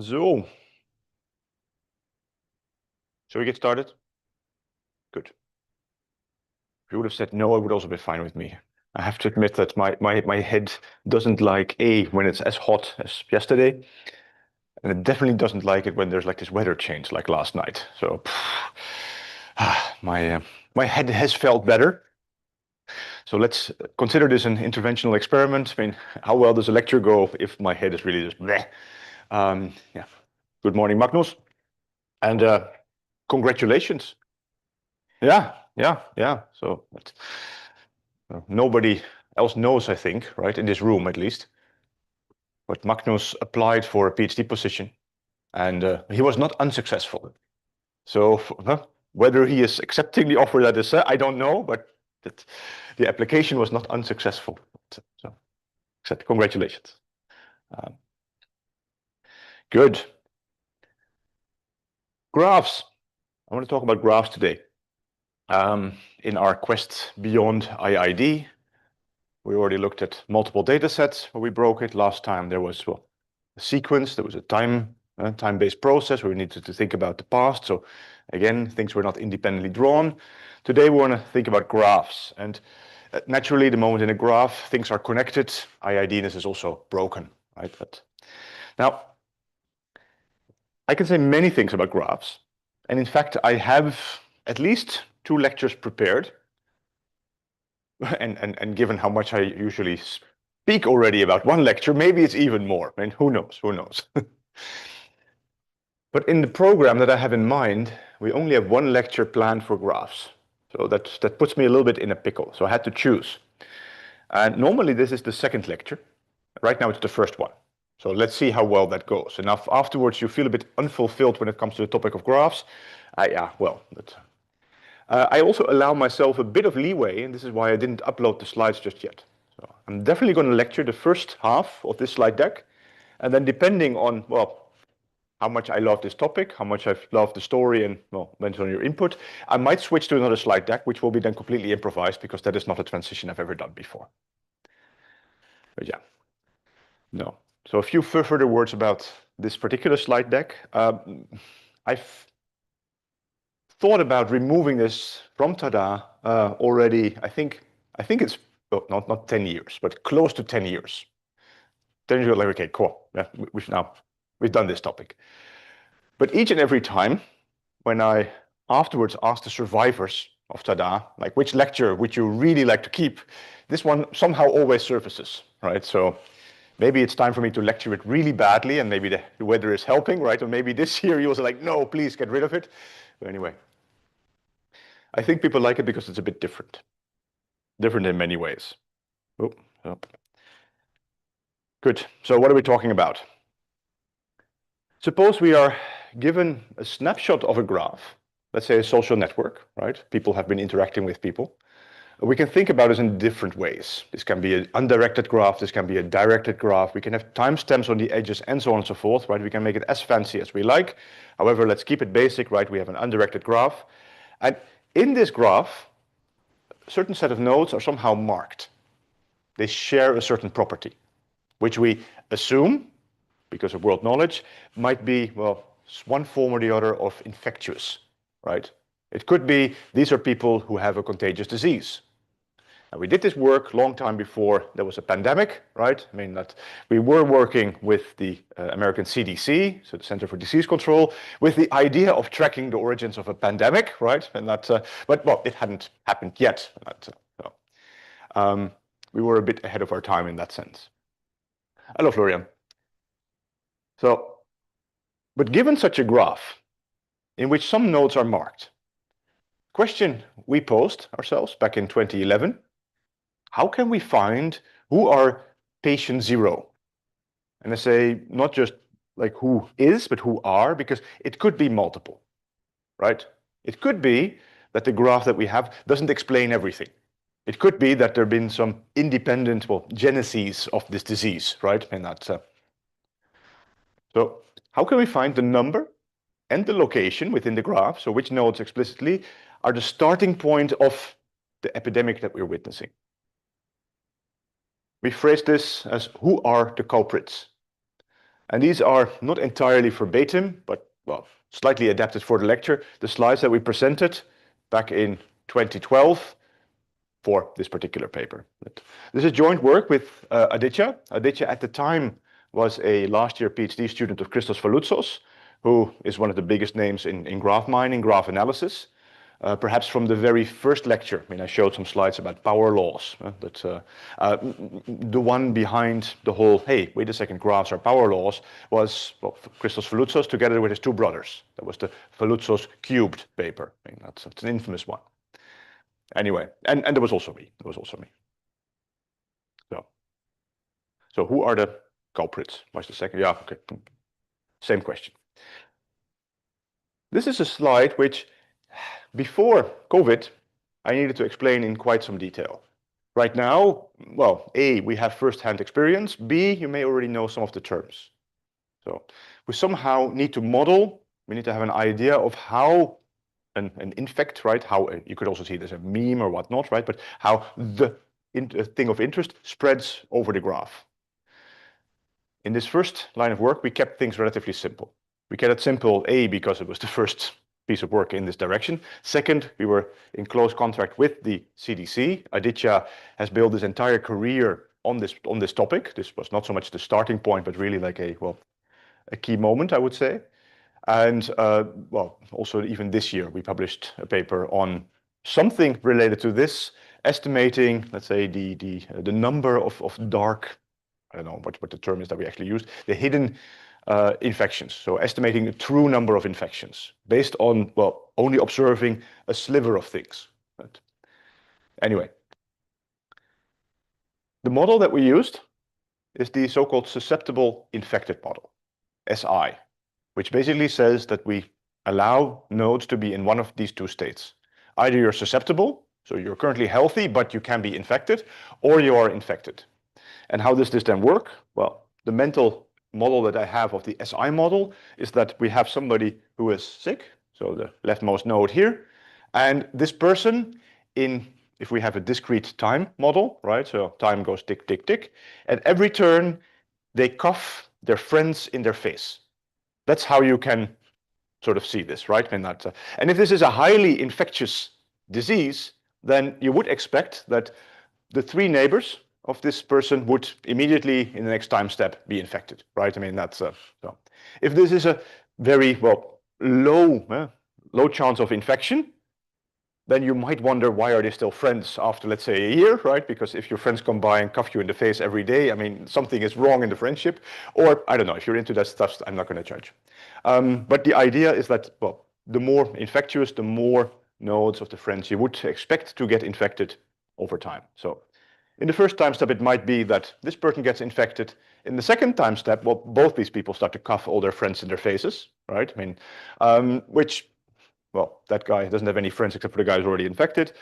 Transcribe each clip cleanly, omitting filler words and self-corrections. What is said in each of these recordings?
So, shall we get started? Good. If you would have said no, it would also be fine with me. I have to admit that my head doesn't like when it's as hot as yesterday, and it definitely doesn't like it when there's like this weather change like last night. So, my head has felt better. So let's consider this an interventional experiment. I mean, how well does a lecture go if my head is really just bleh? Yeah. Good morning, Magnus, and congratulations. Yeah. So nobody else knows, I think, right, in this room at least. But Magnus applied for a PhD position, and he was not unsuccessful. So whether he is accepting the offer that is, I don't know, but the application was not unsuccessful. So congratulations. Good. Graphs. I want to talk about graphs today. In our quest beyond IID, we already looked at multiple data sets where we broke it. Last time there was a sequence, there was a time-based process where we needed to think about the past. So again, things were not independently drawn. Today we want to think about graphs. And naturally, the moment in a graph, things are connected. IIDness is also broken, right? Now, I can say many things about graphs. And in fact, I have at least 2 lectures prepared. And given how much I usually speak already about one lecture, maybe it's even more. I mean, who knows? But in the program that I have in mind, we only have 1 lecture planned for graphs. So that puts me a little bit in a pickle. So I had to choose. And normally this is the 2nd lecture. Right now it's the 1st one. So let's see how well that goes. And if afterwards you feel a bit unfulfilled when it comes to the topic of graphs, I also allow myself a bit of leeway, and this is why I didn't upload the slides just yet. So I'm definitely going to lecture the first half of this slide deck, and then depending on, how much I love this topic, how much I've loved the story, and, depends on your input, I might switch to another slide deck, which will be then completely improvised, because that is not a transition I've ever done before. But yeah, no. So a few further words about this particular slide deck. I've thought about removing this from TADA already. I think it's not 10 years, but close to 10 years. Then you're like, okay, cool. Yeah, we've done this topic. But each and every time, when I afterwards ask the survivors of TADA, like which lecture would you really like to keep, this one somehow always surfaces, right? So maybe it's time for me to lecture it really badly, and maybe the weather is helping, right? Or maybe this year you was like, no, please get rid of it. But anyway, I think people like it because it's a bit different in many ways. Good. So what are we talking about? Suppose we are given a snapshot of a graph, let's say a social network, right? People have been interacting with people. We can think about it in different ways. This can be an undirected graph, this can be a directed graph. We can have timestamps on the edges and so on and so forth, right? We can make it as fancy as we like. However, let's keep it basic, right? We have an undirected graph. And in this graph, a certain set of nodes are somehow marked. They share a certain property, which we assume, because of world knowledge, might be, one form or the other of infectious, right? It could be these are people who have a contagious disease. And we did this work long time before there was a pandemic, right? I mean, that we were working with the American CDC, so the Center for Disease Control, with the idea of tracking the origins of a pandemic, right? And that, but it hadn't happened yet. We were a bit ahead of our time in that sense. Hello, Florian. So, but given such a graph in which some nodes are marked, question we posed ourselves back in 2011, how can we find who are patient 0? And I say not just like who is, but who are, because it could be multiple, right? It could be that the graph that we have doesn't explain everything. It could be that there have been some independent, geneses of this disease, right? And that's so how can we find the number and the location within the graph, so which nodes explicitly are the starting point of the epidemic that we're witnessing? We phrase this as who are the culprits? And these are not entirely verbatim, but well, slightly adapted for the lecture. The slides that we presented back in 2012 for this particular paper. This is joint work with Aditya. Aditya at the time was a last year PhD student of Christos Faloutsos, who is one of the biggest names in graph mining, graph analysis. Perhaps from the very first lecture, I mean, I showed some slides about power laws. The one behind the whole, hey, wait a second, graphs are power laws, was well, Christos Faloutsos together with his two brothers. That was the Faloutsos cubed paper. I mean, that's an infamous one. Anyway, and there was also me. There was also me. So who are the culprits? What's the second? Yeah, okay. Same question. This is a slide which, before COVID, I needed to explain in quite some detail. Right now, well, A, we have first-hand experience. B, you may already know some of the terms. So we somehow need to model, we need to have an idea of how an infect, right? How you could also see it as a meme or whatnot, right? But how the thing of interest spreads over the graph. In this first line of work, we kept things relatively simple. We kept it simple, A, because it was the first piece of work in this direction. Second, we were in close contact with the CDC. Aditya has built his entire career on this topic. This was not so much the starting point, but really like a key moment, I would say. And well, also even this year, we published a paper on something related to this, estimating, let's say, the number of dark, I don't know what the term is that we actually used, the hidden infections. So estimating the true number of infections based on, well, only observing a sliver of things. But anyway, the model that we used is the so-called susceptible infected model, SI, which basically says that we allow nodes to be in one of these two states. Either you're susceptible, so you're currently healthy, but you can be infected, or you are infected. And how does this then work? Well, the mental model that I have of the SI model is that we have somebody who is sick, so the leftmost node here, and this person if we have a discrete time model, right? So time goes tick, tick, tick. At every turn, they cough their friends in their face. That's how you can sort of see this, right? And if this is a highly infectious disease, then you would expect that the three neighbors of this person would immediately, in the next time step, be infected, right? I mean, that's so. If this is a very low chance of infection, then you might wonder, why are they still friends after, let's say, a year, right? Because if your friends come by and cuff you in the face every day, I mean, something is wrong in the friendship. Or, I don't know, if you're into that stuff, I'm not going to judge. But the idea is that, well, the more infectious, the more nodes of the friends you would expect to get infected over time. So in the first time step, it might be that this person gets infected. In the second time step, well, both these people start to cuff all their friends in their faces, right? I mean, which, well, that guy doesn't have any friends except for the guy who's already infected.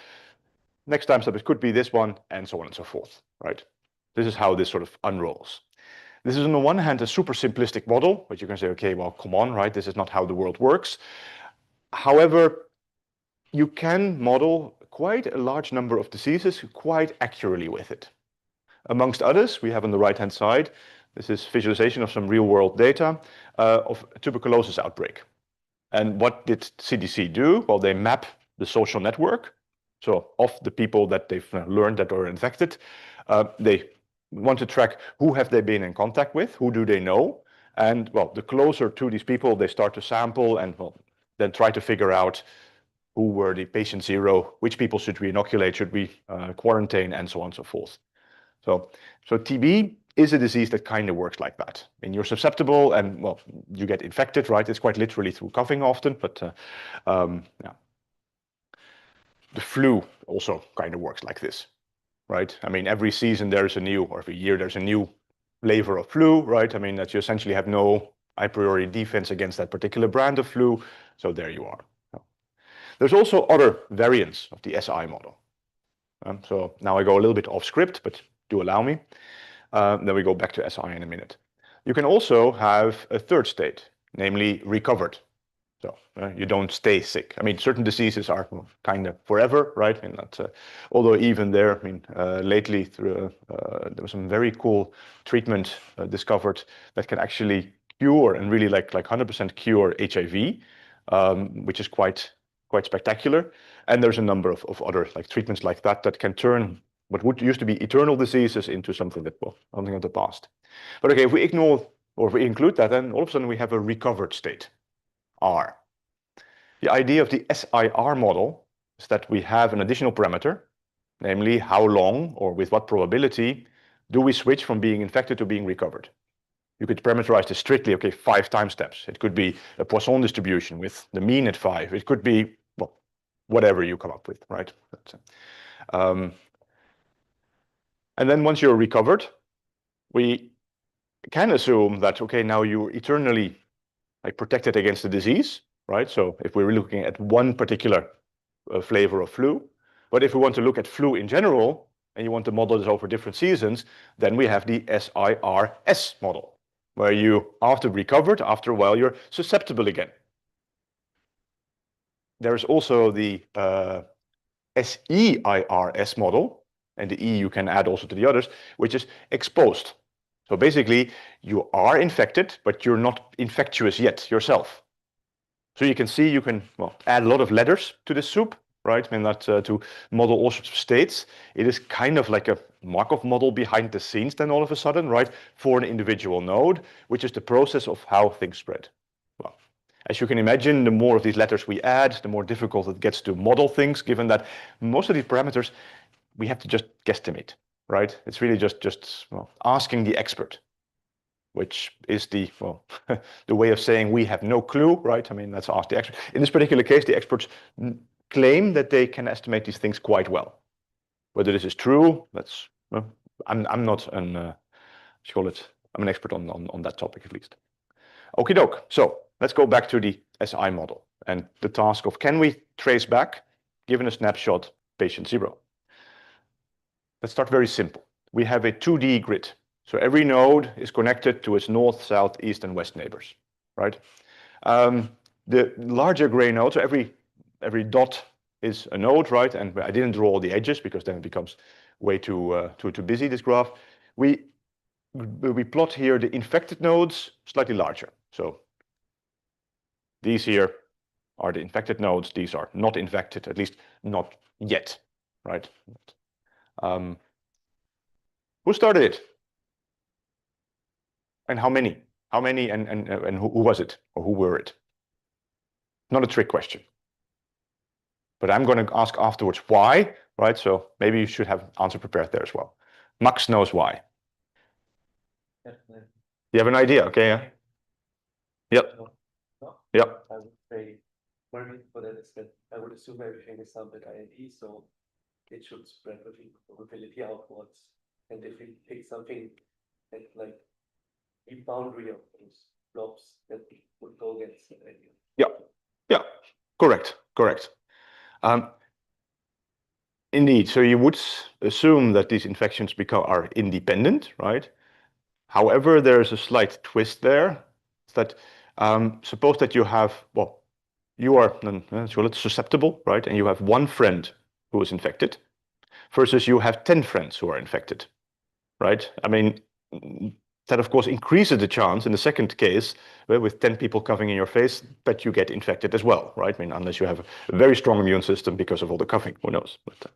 Next time step, it could be this one, and so on and so forth, right? This is how this sort of unrolls. This is on the one hand a super simplistic model, but you can say, okay, well, come on, right? This is not how the world works. However, you can model quite a large number of diseases quite accurately with it. Amongst others, we have on the right-hand side, this is visualization of some real-world data of a tuberculosis outbreak. And what did CDC do? Well, they map the social network. So of the people that they've learned that are infected, they want to track who have they been in contact with, who do they know, and well, the closer to these people they start to sample and well, then try to figure out who were the patient zero, which people should we inoculate, should we quarantine, and so on and so forth. So TB is a disease that kind of works like that. I mean, you're susceptible and well, you get infected, right? It's quite literally through coughing often, but yeah. The flu also kind of works like this, right? I mean, every season there's a new, or every year there's a new flavor of flu, right? I mean, that you essentially have no a priori defense against that particular brand of flu. So there you are. There's also other variants of the SI model. So now I go a little bit off script, but do allow me. Then we go back to SI in a minute. You can also have a third state, namely recovered. So you don't stay sick. I mean, certain diseases are kind of forever, right? I mean, although even there, I mean, lately there was some very cool treatment discovered that can actually cure and really like 100% cure HIV, which is quite spectacular. And there's a number of other like treatments like that that can turn what would used to be eternal diseases into something that, well, something of the past. But okay, if we ignore or if we include that, then all of a sudden we have a recovered state, R. The idea of the SIR model is that we have an additional parameter, namely how long or with what probability do we switch from being infected to being recovered. You could parameterize this strictly, okay, 5 time steps. It could be a Poisson distribution with the mean at 5. It could be, well, whatever you come up with, right? And then once you're recovered, we can assume that, okay, now you're eternally like protected against the disease, right? So if we're looking at one particular flavor of flu, but if we want to look at flu in general, and you want to model this over different seasons, then we have the SIRS model, where you, after recovered, after a while, you're susceptible again. There's also the SEIRS model, and the E you can add also to the others, which is exposed. So basically, you are infected, but you're not infectious yet yourself. So you can see you can, well, add a lot of letters to this soup, right? I mean, that to model all sorts of states. It is kind of like a Markov model behind the scenes then all of a sudden, right? For an individual node, which is the process of how things spread. Well, as you can imagine, the more of these letters we add, the more difficult it gets to model things, given that most of these parameters we have to just guesstimate, right? It's really just well, asking the expert, which is the, well, the way of saying we have no clue, right? I mean, let's ask the expert. In this particular case, the experts claim that they can estimate these things quite well. Whether this is true, that's, well, I'm not an, let's call it, I'm an expert on that topic at least. Okie doke. So let's go back to the SI model and the task of can we trace back, given a snapshot, patient 0. Let's start very simple. We have a 2D grid. So every node is connected to its north, south, east, and west neighbors, right? The larger gray node, so every dot is a node, right? And I didn't draw all the edges because then it becomes way too busy, this graph. We plot here the infected nodes slightly larger. So these here are the infected nodes. These are not infected, at least not yet, right? Who started it? And how many? How many and who was it? Or who were it? Not a trick question. But I'm going to ask afterwards why, right? So maybe you should have answer prepared there as well. Max knows why. You have an idea, okay? Yeah. Yep. No. Yep. I would say worry for that is that I would assume everything is summed at INT, so it should spread with probability outwards. And if we take something that like the boundary of those blobs that would go against that idea. Yeah. Yeah. Correct. Indeed. So you would assume that these infections are independent, right? However, there's a slight twist there. It's that suppose that you have, well, you are susceptible, right? And you have one friend who is infected versus you have 10 friends who are infected, right? I mean, that of course increases the chance in the second case, with 10 people coughing in your face, that you get infected as well, right? I mean, unless you have a very strong immune system because of all the coughing, who knows? But,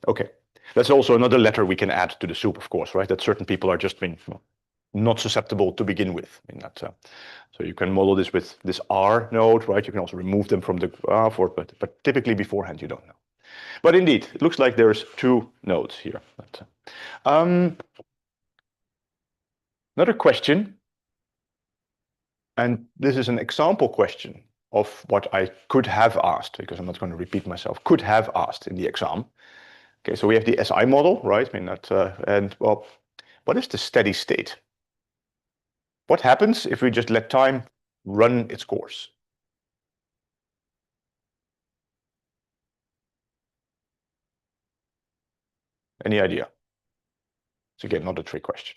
okay. That's also another letter we can add to the soup, of course, right? That certain people are just not susceptible to begin with. I mean, that, so you can model this with this R node, right? You can also remove them from the graph, but typically beforehand you don't know. But indeed, it looks like there's 2 nodes here. But, another question, and this is an example question of what I could have asked, because I'm not going to repeat myself, could have asked in the exam. Okay, so we have the SI model, right? I mean that, and well, what is the steady state? What happens if we just let time run its course? Any idea? It's again not a trick question.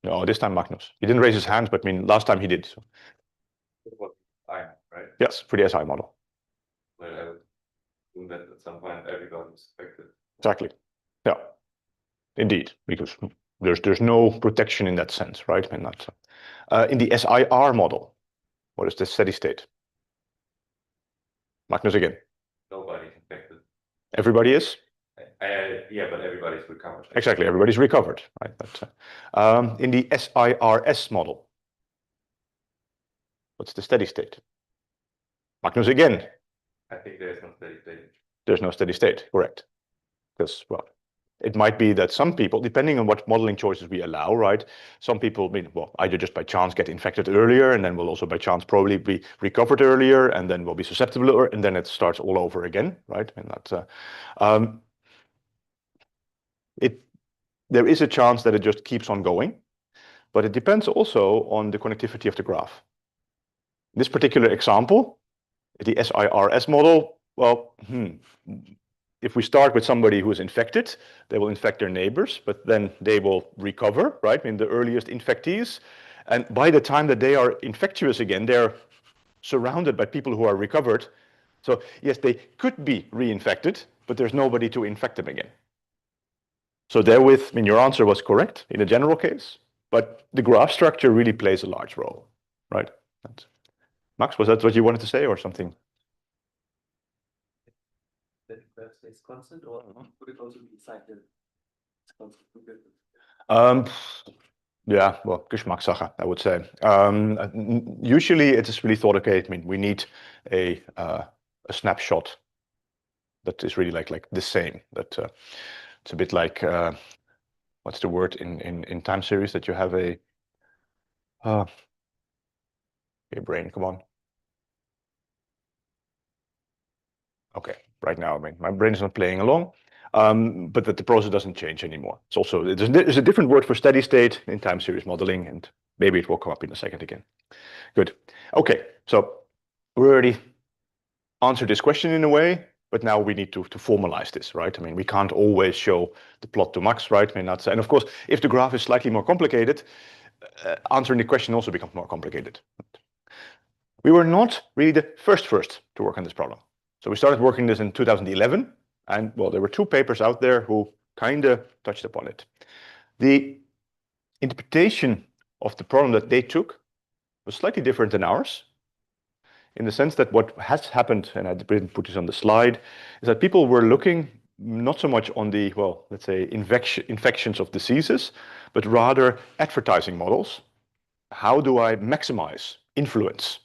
No, this time Magnus. He didn't raise his hand, but I mean last time he did. So. Right? Yes, for the SI model. Well, I would assume that at some point everyone is affected. Exactly. Yeah. Indeed, because There's no protection in that sense, right? I mean, in the SIR model, what is the steady state? Magnus again. Nobody's infected. Everybody is? Yeah, but everybody's recovered. Exactly, everybody's recovered, right? But in the SIRS model, what's the steady state? Magnus again. I think there's no steady state. There's no steady state, correct? Because, well, it might be that some people, depending on what modeling choices we allow, right? Some people, well, either just by chance get infected earlier, and then will also by chance probably be recovered earlier, and then will be susceptible, and then it starts all over again, right? And there is a chance that it just keeps on going, but it depends also on the connectivity of the graph. In this particular example, the SIRS model, well, if we start with somebody who is infected, they will infect their neighbors, but then they will recover, right? I mean, the earliest infectees. And by the time that they are infectious again, they're surrounded by people who are recovered. So yes, they could be reinfected, but there's nobody to infect them again. So therewith, I mean, your answer was correct in a general case, but the graph structure really plays a large role, right? Max, was that what you wanted to say or something? That graph stays constant, or could it also be cited? It's constant. Yeah, well, Geschmackssache, I would say. Usually it is really thought, okay, I mean, we need a snapshot that is really like the same. That it's a bit like what's the word in time series that you have a brain, come on. Okay, right now, I mean, my brain is not playing along, but that the process doesn't change anymore. It's also, there's a different word for steady state in time series modeling, and maybe it will come up in a second again. Good. Okay, so we already answered this question in a way, but now we need to formalize this, right? I mean, we can't always show the plot to Max, right? I mean, and of course, if the graph is slightly more complicated, answering the question also becomes more complicated. We were not really the first to work on this problem. So we started working this in 2011, and well, there were two papers out there who kind of touched upon it. The interpretation of the problem that they took was slightly different than ours, in the sense that what has happened, and I didn't put this on the slide, is that people were looking not so much on the, well, let's say, infections of diseases, but rather advertising models. How do I maximize influence?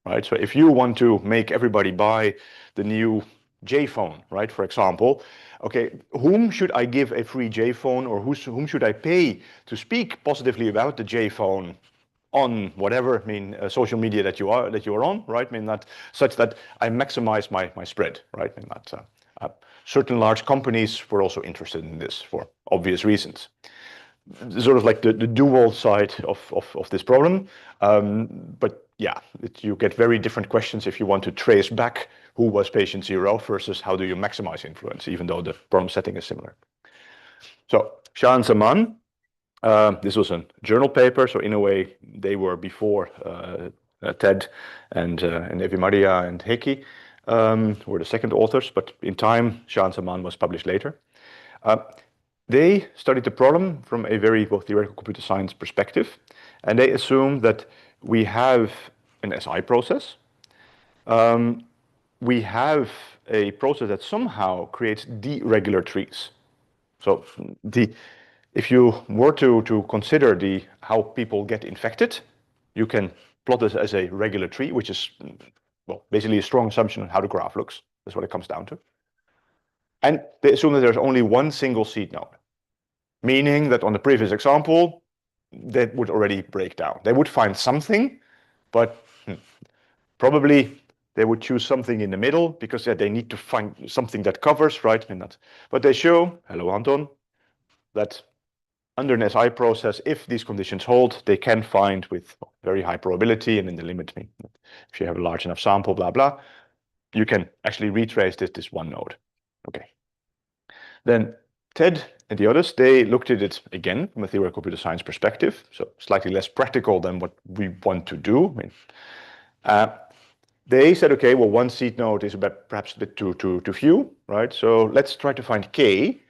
Right? So if you want to make everybody buy the new J phone, right, for example, okay, whom should I give a free J phone, or whom should I pay to speak positively about the J phone on whatever, I mean, social media that you are on, right? I mean, that such that I maximize my spread, right? I mean, that certain large companies were also interested in this for obvious reasons. Sort of like the dual side of this problem. But yeah, you get very different questions if you want to trace back who was patient zero versus how do you maximize influence, even though the problem setting is similar. So Shah and Zaman, this was a journal paper, so in a way they were before Ted and Evi Maria and Heikki were the second authors, but in time Shah and Zaman was published later. They studied the problem from a very theoretical computer science perspective, and they assume that we have an SI process. We have a process that somehow creates deregular trees. So if you were to consider how people get infected, you can plot this as a regular tree, which is, well, basically a strong assumption on how the graph looks. That's what it comes down to. And they assume that there's only one single seed node, meaning that on the previous example, that would already break down. They would find something, but probably they would choose something in the middle because they need to find something that covers, right? But they show, hello Anton, that under an SI process, if these conditions hold, they can find with very high probability and in the limit, if you have a large enough sample, blah, blah, you can actually retrace this one node. Okay. Then Ted and the others, they looked at it again from a theoretical computer science perspective, so slightly less practical than what we want to do. I mean, they said, okay, well, one seed node is perhaps a bit too few, right? So let's try to find k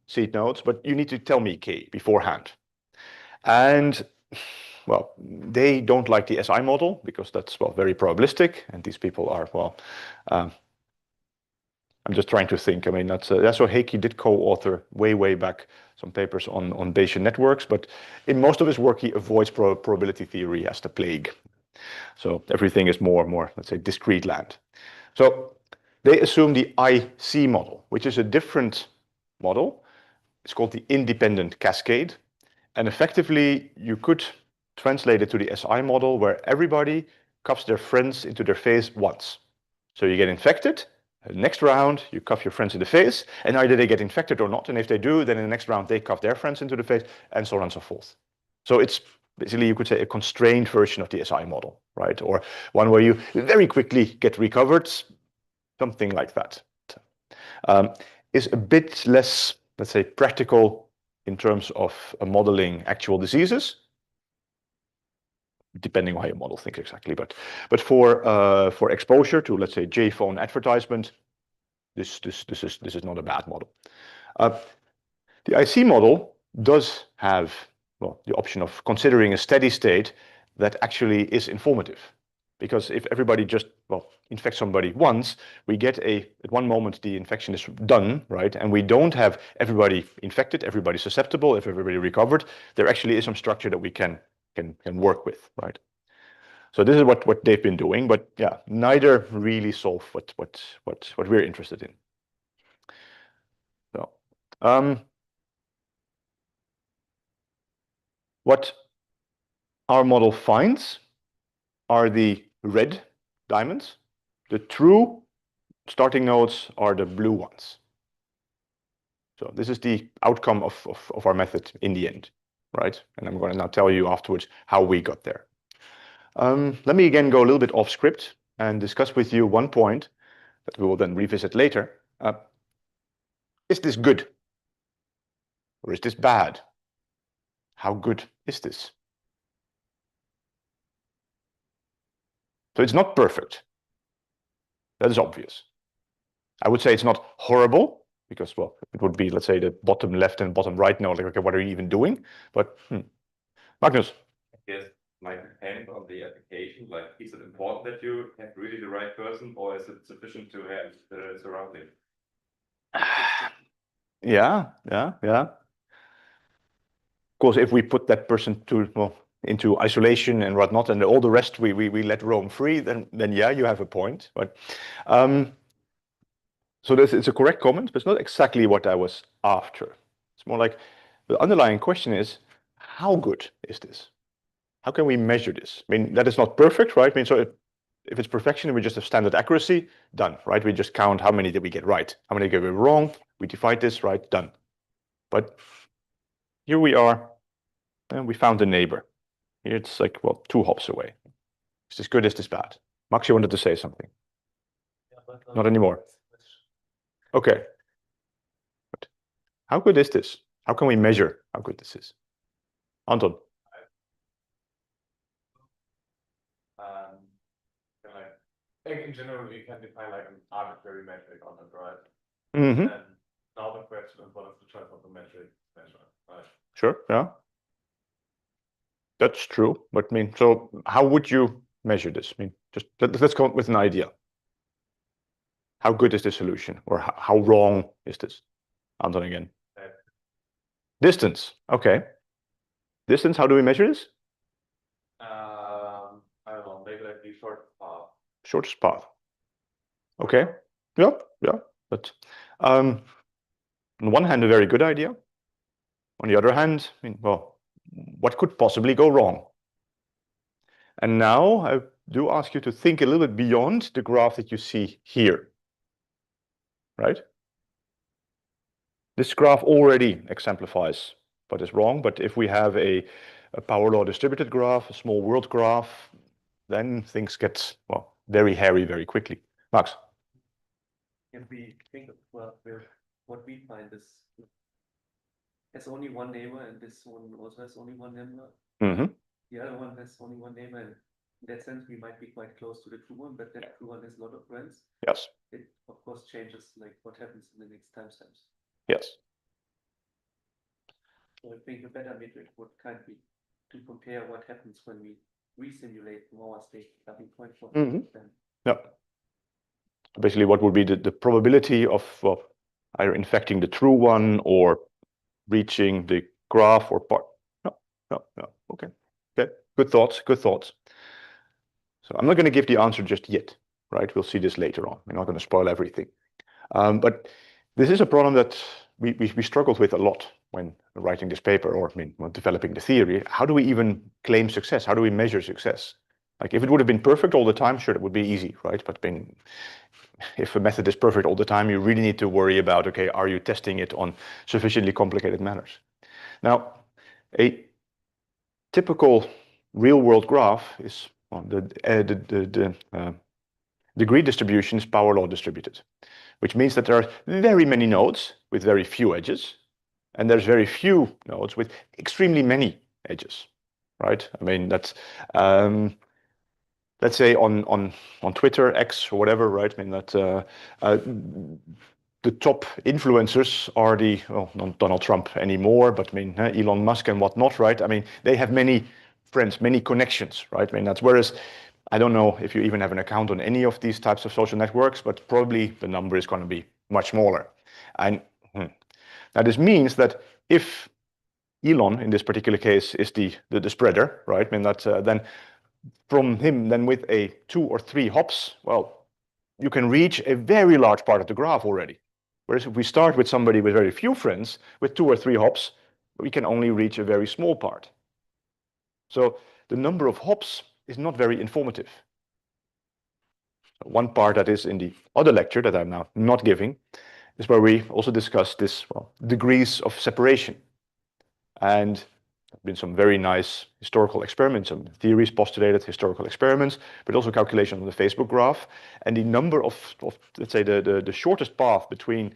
seed nodes, but you need to tell me k beforehand. And well, they don't like the SI model because that's, well, very probabilistic, and these people are, well, I'm just trying to think. I mean, that's so Heikki did co-author way back some papers on Bayesian networks, but in most of his work he avoids probability theory as the plague. So everything is more, let's say, discrete land. So they assume the IC model, which is a different model. It's called the independent cascade. And effectively, you could translate it to the SI model where everybody cuffs their friends into their face once. So you get infected, next round, you cuff your friends in the face, and either they get infected or not. And if they do, then in the next round, they cuff their friends into the face, and so on and so forth. So it's basically, you could say, a constrained version of the SI model, right? Or one where you very quickly get recovered, something like that. Is a bit less, let's say, practical in terms of modeling actual diseases, depending on how you model things exactly. But for exposure to, let's say, J-phone advertisement, this is not a bad model. The IC model does have, well, the option of considering a steady state that actually is informative. Because if everybody just, well, infects somebody once, we get at one moment the infection is done, right? And we don't have everybody infected, everybody susceptible, if everybody recovered. There actually is some structure that we can work with, right? So this is what they've been doing, but yeah, neither really solve what we're interested in. So what our model finds are the red diamonds. The true starting nodes are the blue ones. So this is the outcome of our method in the end, right? And I'm going to now tell you afterwards how we got there. Let me again go a little bit off script and discuss with you one point that we will then revisit later. Is this good? Or is this bad? How good is this? So it's not perfect. That is obvious. I would say it's not horrible because, well, it would be, let's say, the bottom left and bottom right now, like, okay, what are you even doing? But Magnus. I guess might depend on the application. Like, is it important that you have really the right person, or is it sufficient to have the surrounding? Yeah. Of course, if we put that person into isolation and whatnot, and all the rest we let roam free, then yeah, you have a point. But so it's a correct comment, but it's not exactly what I was after. It's more like the underlying question is, how good is this? How can we measure this? I mean, that is not perfect, right? I mean, so if it's perfection, we just have standard accuracy, done, right? We just count how many did we get right, how many did we get wrong, we divide this, right, done. But here we are, and we found a neighbor. Here it's like, well, 2 hops away. Is this good? Is this bad? Max, you wanted to say something? Yeah, but Not anymore. Okay. But how good is this? How can we measure how good this is? Anton. I think in general we can define like an arbitrary metric on it, right? Mm-hmm. And now the question is, what is the choice of the metric measure, right? Sure, yeah. That's true. But I mean, so how would you measure this? I mean, just let's come up with an idea. How good is this solution? Or how wrong is this? Anton again. Distance. Okay. Distance, how do we measure this? I don't know, maybe like the short path. Shortest path. Okay. Yeah. But on one hand, a very good idea. On the other hand, I mean, well, what could possibly go wrong? And now I do ask you to think a little bit beyond the graph that you see here, right? This graph already exemplifies what is wrong, but if we have a power law distributed graph, a small world graph, then things get, well, very hairy very quickly. Max? If we think of what we find is has only one neighbor, and this one also has only one neighbor. Mm-hmm. The other one has only one neighbor, and in that sense, we might be quite close to the true one, but that true one has a lot of friends. Yes. It of course changes like what happens in the next timestamps. Yes. So I think a better metric would kind of be to compare what happens when we resimulate from our starting point for Mhm. them. Yeah. Basically, what would be the probability of either infecting the true one or reaching the graph or part? No. Okay. Good thoughts. So I'm not going to give the answer just yet, right? We'll see this later on. We're not going to spoil everything. But this is a problem that we struggled with a lot when writing this paper, or when developing the theory. How do we even claim success? How do we measure success? Like, if it would have been perfect all the time, sure, it would be easy, right? But if a method is perfect all the time, you really need to worry about, okay, are you testing it on sufficiently complicated matters? Now, a typical real-world graph is, well, the degree distribution is power law distributed, which means that there are very many nodes with very few edges, and there's very few nodes with extremely many edges, right? I mean, that's let's say on Twitter, X, or whatever, right? I mean that the top influencers are not Donald Trump anymore, but I mean Elon Musk and whatnot, right? I mean, they have many friends, many connections, right? I mean, that's, whereas I don't know if you even have an account on any of these types of social networks, but probably the number is going to be much smaller. And now this means that if Elon, in this particular case, is the spreader, right? I mean that then from him, then with a 2 or 3 hops, well, you can reach a very large part of the graph already. Whereas if we start with somebody with very few friends, with 2 or 3 hops, we can only reach a very small part. So the number of hops is not very informative. One part that is in the other lecture that I'm now not giving is where we also discuss this, well, degrees of separation. And there have been some very nice historical experiments, some theories postulated, historical experiments, but also calculations on the Facebook graph. And the number of let's say, the shortest path between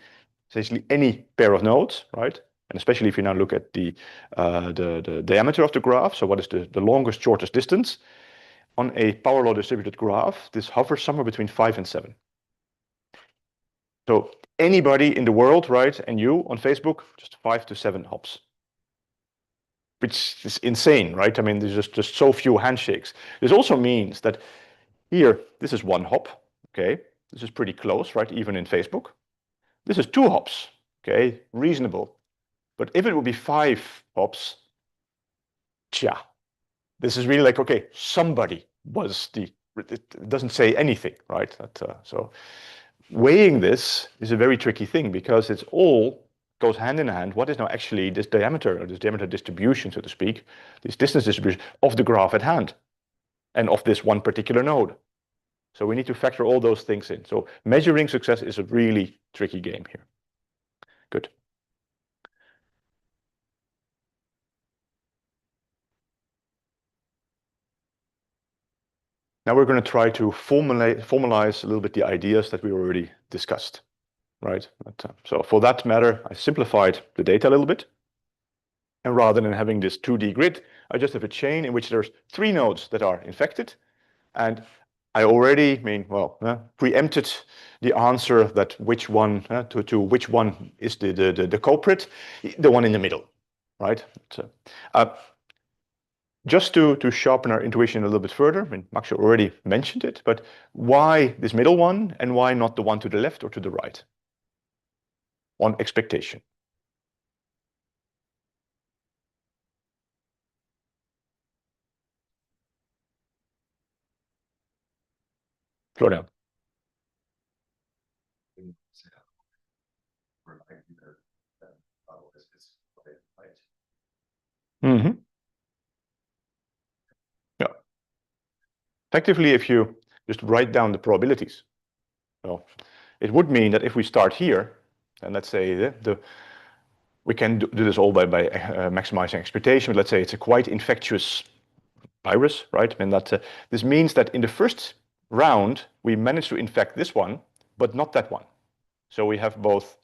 essentially any pair of nodes, right? And especially if you now look at the diameter of the graph, so what is the longest, shortest distance? On a power law distributed graph, this hovers somewhere between 5 and 7. So anybody in the world, right, and you on Facebook, just 5 to 7 hops, which is insane, right? I mean, there's just so few handshakes. This also means that here, this is 1 hop, okay? This is pretty close, right, even in Facebook. This is 2 hops, okay, reasonable. But if it would be 5 hops, this is really like, okay, somebody was it doesn't say anything, right? So weighing this is a very tricky thing, because it's all goes hand in hand. What is now actually this diameter, or this diameter distribution, so to speak, this distance distribution of the graph at hand and of this one particular node? So we need to factor all those things in. So measuring success is a really tricky game here. Good. Now we're going to try to formalize a little bit the ideas that we already discussed, right? So for that matter, I simplified the data a little bit. And rather than having this 2D grid, I just have a chain in which there's 3 nodes that are infected. And I already, preempted the answer that which one, to which one is the culprit, the one in the middle, right? So, just to sharpen our intuition a little bit further, I mean, Max already mentioned it, but why this middle one and why not the one to the left or to the right on expectation? Florian. Mm-hmm. Yeah. Effectively, if you just write down the probabilities, well, it would mean that if we start here, and let's say we can do this all by maximizing expectation, but let's say it's a quite infectious virus, right? And that this means that in the first round, we manage to infect this one, but not that one. So we have both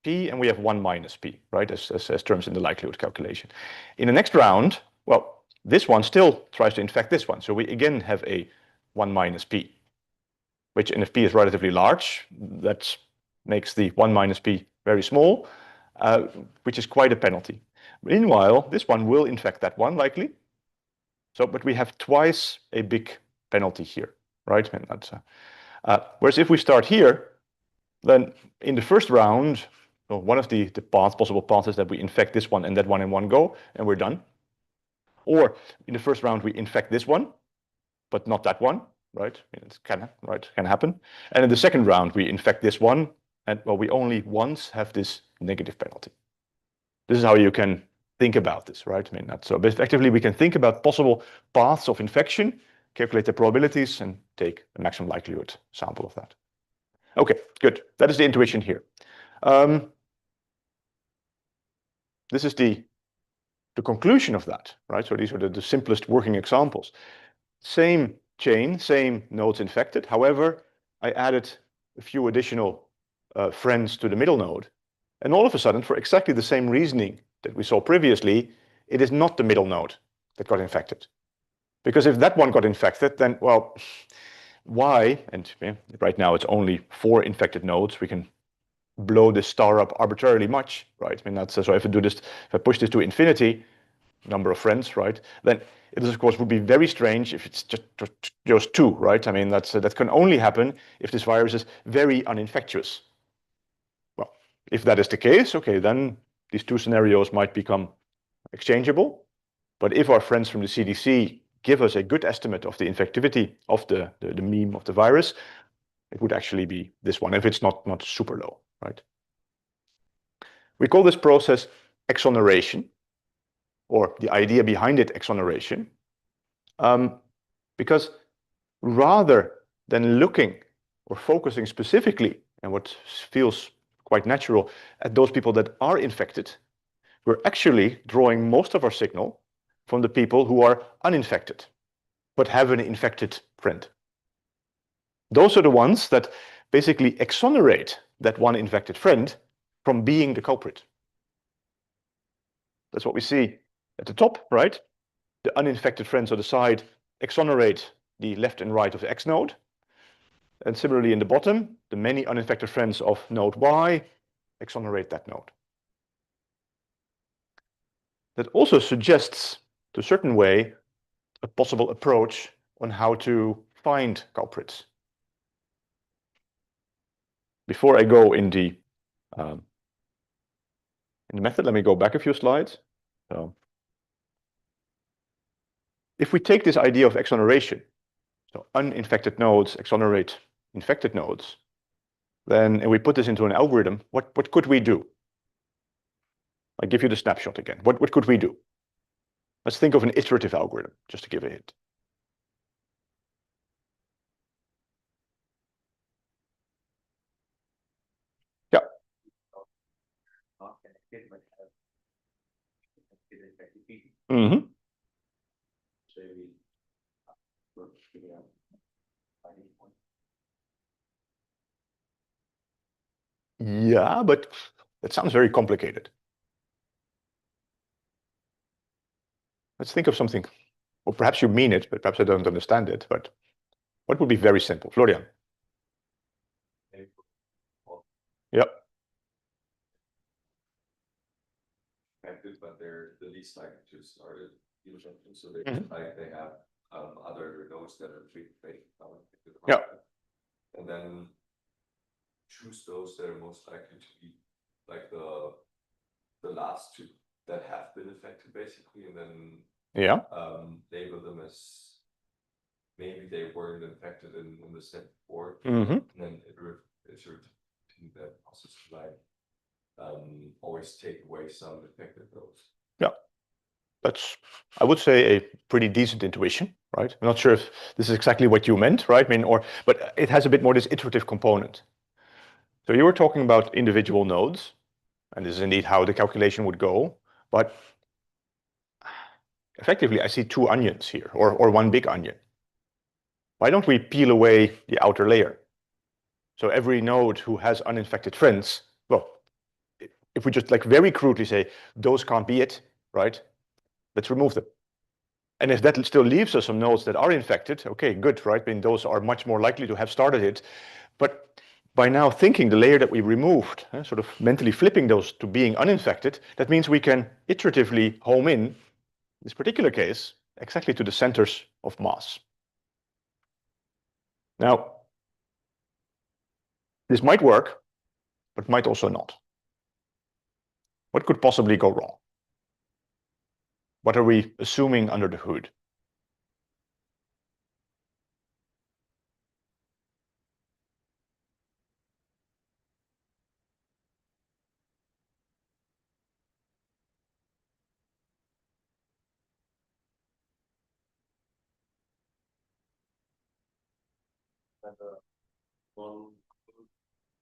p and we have 1 minus p, right, as terms in the likelihood calculation. In the next round, well, this one still tries to infect this one. So we again have a 1 minus p, which, and if p is relatively large, that makes the 1 minus p very small, which is quite a penalty. Meanwhile, this one will infect that one likely, So, but we have twice a big penalty here, right? And that's, whereas if we start here, then in the first round, well, one of the possible paths is that we infect this one and that one in one go, and we're done. Or in the first round, we infect this one, but not that one, right? It can happen. And in the second round, we infect this one, and well, we only once have this negative penalty. This is how you can think about this, right? I mean, that's so effectively we can think about possible paths of infection, calculate the probabilities, and take a maximum likelihood sample of that. Okay, good. That is the intuition here. This is the conclusion of that, right? So these are the simplest working examples. Same chain, same nodes infected. However, I added a few additional friends to the middle node. And all of a sudden, for exactly the same reasoning that we saw previously, it is not the middle node that got infected. Because if that one got infected, then, well, why? And right now it's only 4 infected nodes. We can blow this star up arbitrarily much, right? I mean, that's so if I do this, if I push this to infinity, number of friends, right? Then it is, of course, would be very strange if it's just 2, right? I mean, that can only happen if this virus is very uninfectious. Well, if that is the case, okay, then these 2 scenarios might become exchangeable. But if our friends from the CDC give us a good estimate of the infectivity of the meme of the virus, it would actually be this one if it's not super low, right? We call this process exoneration, or the idea behind it exoneration, because rather than looking or focusing specifically, and what feels quite natural, at those people that are infected, we're actually drawing most of our signal from the people who are uninfected, but have an infected friend. Those are the ones that basically exonerate that one infected friend from being the culprit. That's what we see at the top, right? The uninfected friends on the side exonerate the left and right of the X node. And similarly in the bottom, the many uninfected friends of node Y exonerate that node. That also suggests, to a certain way, a possible approach on how to find culprits. Before I go in the method, let me go back a few slides. So, if we take this idea of exoneration, so uninfected nodes exonerate infected nodes, then and we put this into an algorithm, what could we do? I give you the snapshot again. What could we do? Let's think of an iterative algorithm, just to give a hint. Yeah. Mm-hmm. Yeah, but that sounds very complicated. Let's think of something, or perhaps you mean it, but perhaps I don't understand it, but what would be very simple? Florian. Yeah. But they're the least likely to start it. So they they have other nodes that are treated. Yeah. And then choose those that are most likely to be like the last 2 that have been affected, basically, and then label them as maybe they weren't infected in the step before, and then it should repeat that process, like always take away some affected nodes. Yeah, that's, I would say, a pretty decent intuition, right? I'm not sure if this is exactly what you meant, right? I mean, but it has a bit more this iterative component. So you were talking about individual nodes, and this is indeed how the calculation would go, but effectively I see 2 onions here, or one big onion. Why don't we peel away the outer layer? So every node who has uninfected friends, well, if we just like very crudely say, those can't be it, right? Let's remove them. And if that still leaves us some nodes that are infected, okay, good, right? I mean, those are much more likely to have started it. But by now thinking the layer that we removed, sort of mentally flipping those to being uninfected, that means we can iteratively home in this particular case exactly to the centers of mass. Now, this might work, but might also not. What could possibly go wrong? What are we assuming under the hood? And one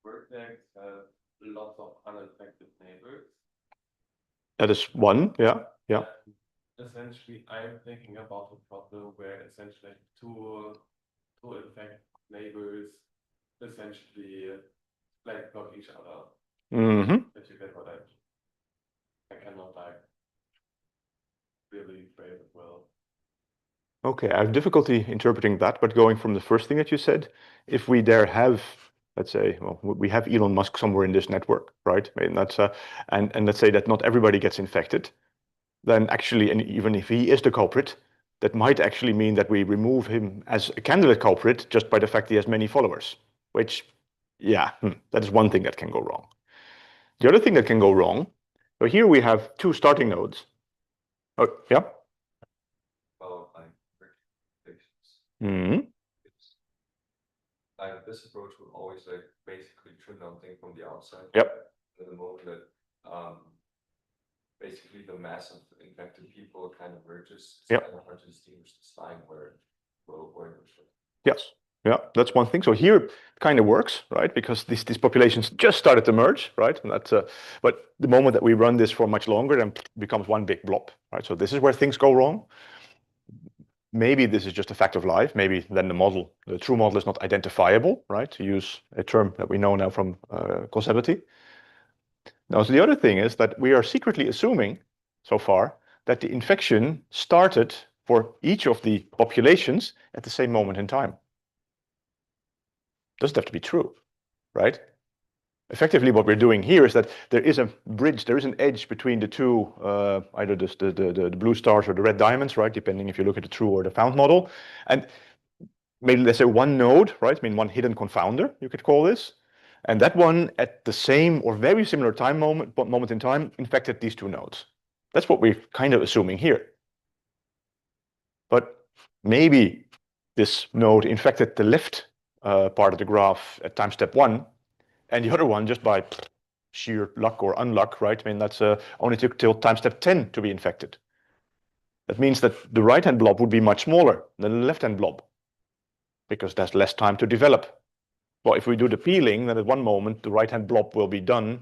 vertex has lots of unaffected neighbors. That is one, yeah. Essentially, I'm thinking about a problem where essentially two infected neighbors essentially like block each other. Mm-hmm. If you get what I cannot like really phrase it well. Okay, I have difficulty interpreting that, but going from the first thing that you said, if we there have, let's say, well, we have Elon Musk somewhere in this network, right? I mean, that's and let's say that not everybody gets infected, then actually, and even if he is the culprit, that might actually mean that we remove him as a candidate culprit just by the fact he has many followers, which, yeah, that is one thing that can go wrong. The other thing that can go wrong, so here we have two starting nodes. Oh, yeah. Well, like recommendations. Mm-hmm. Like this approach will always like basically trim something from the outside. Yep. At the moment that basically the mass of infected people kind of merges. It's Yep. kind of hard to distinguish this line where Yes. Yeah, that's one thing. So here it kind of works, right? Because these populations just started to merge, right? And that's but the moment that we run this for much longer, then it becomes one big blob, right? So this is where things go wrong. Maybe this is just a fact of life. Maybe then the true model is not identifiable, right? To use a term that we know now from causality. Now, so the other thing is that we are secretly assuming so far that the infection started for each of the populations at the same moment in time. Doesn't have to be true, right? Effectively, what we're doing here is that there is a bridge, there is an edge between the two, either the blue stars or the red diamonds, right? Depending if you look at the true or the found model. And maybe let's say one node, right? I mean, one hidden confounder, you could call this. And that one at the same or very similar time moment in time infected these two nodes. That's what we're kind of assuming here. But maybe this node infected the left part of the graph at time step 1, and the other one just by sheer luck or unluck, right? I mean, that's only took till time step 10 to be infected. That means that the right-hand blob would be much smaller than the left-hand blob because there's less time to develop. Well, if we do the peeling, then at one moment the right-hand blob will be done.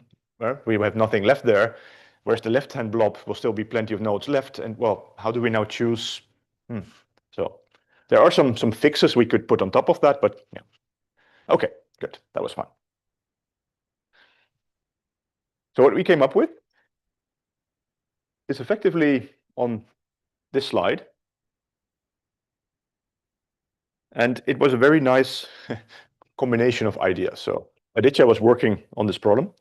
We have nothing left there, whereas the left-hand blob will still be plenty of nodes left. And well, how do we now choose? So there are some fixes we could put on top of that, but yeah. Okay, good. That was fun. So what we came up with is effectively on this slide. And it was a very nice combination of ideas. So Aditya was working on this problem,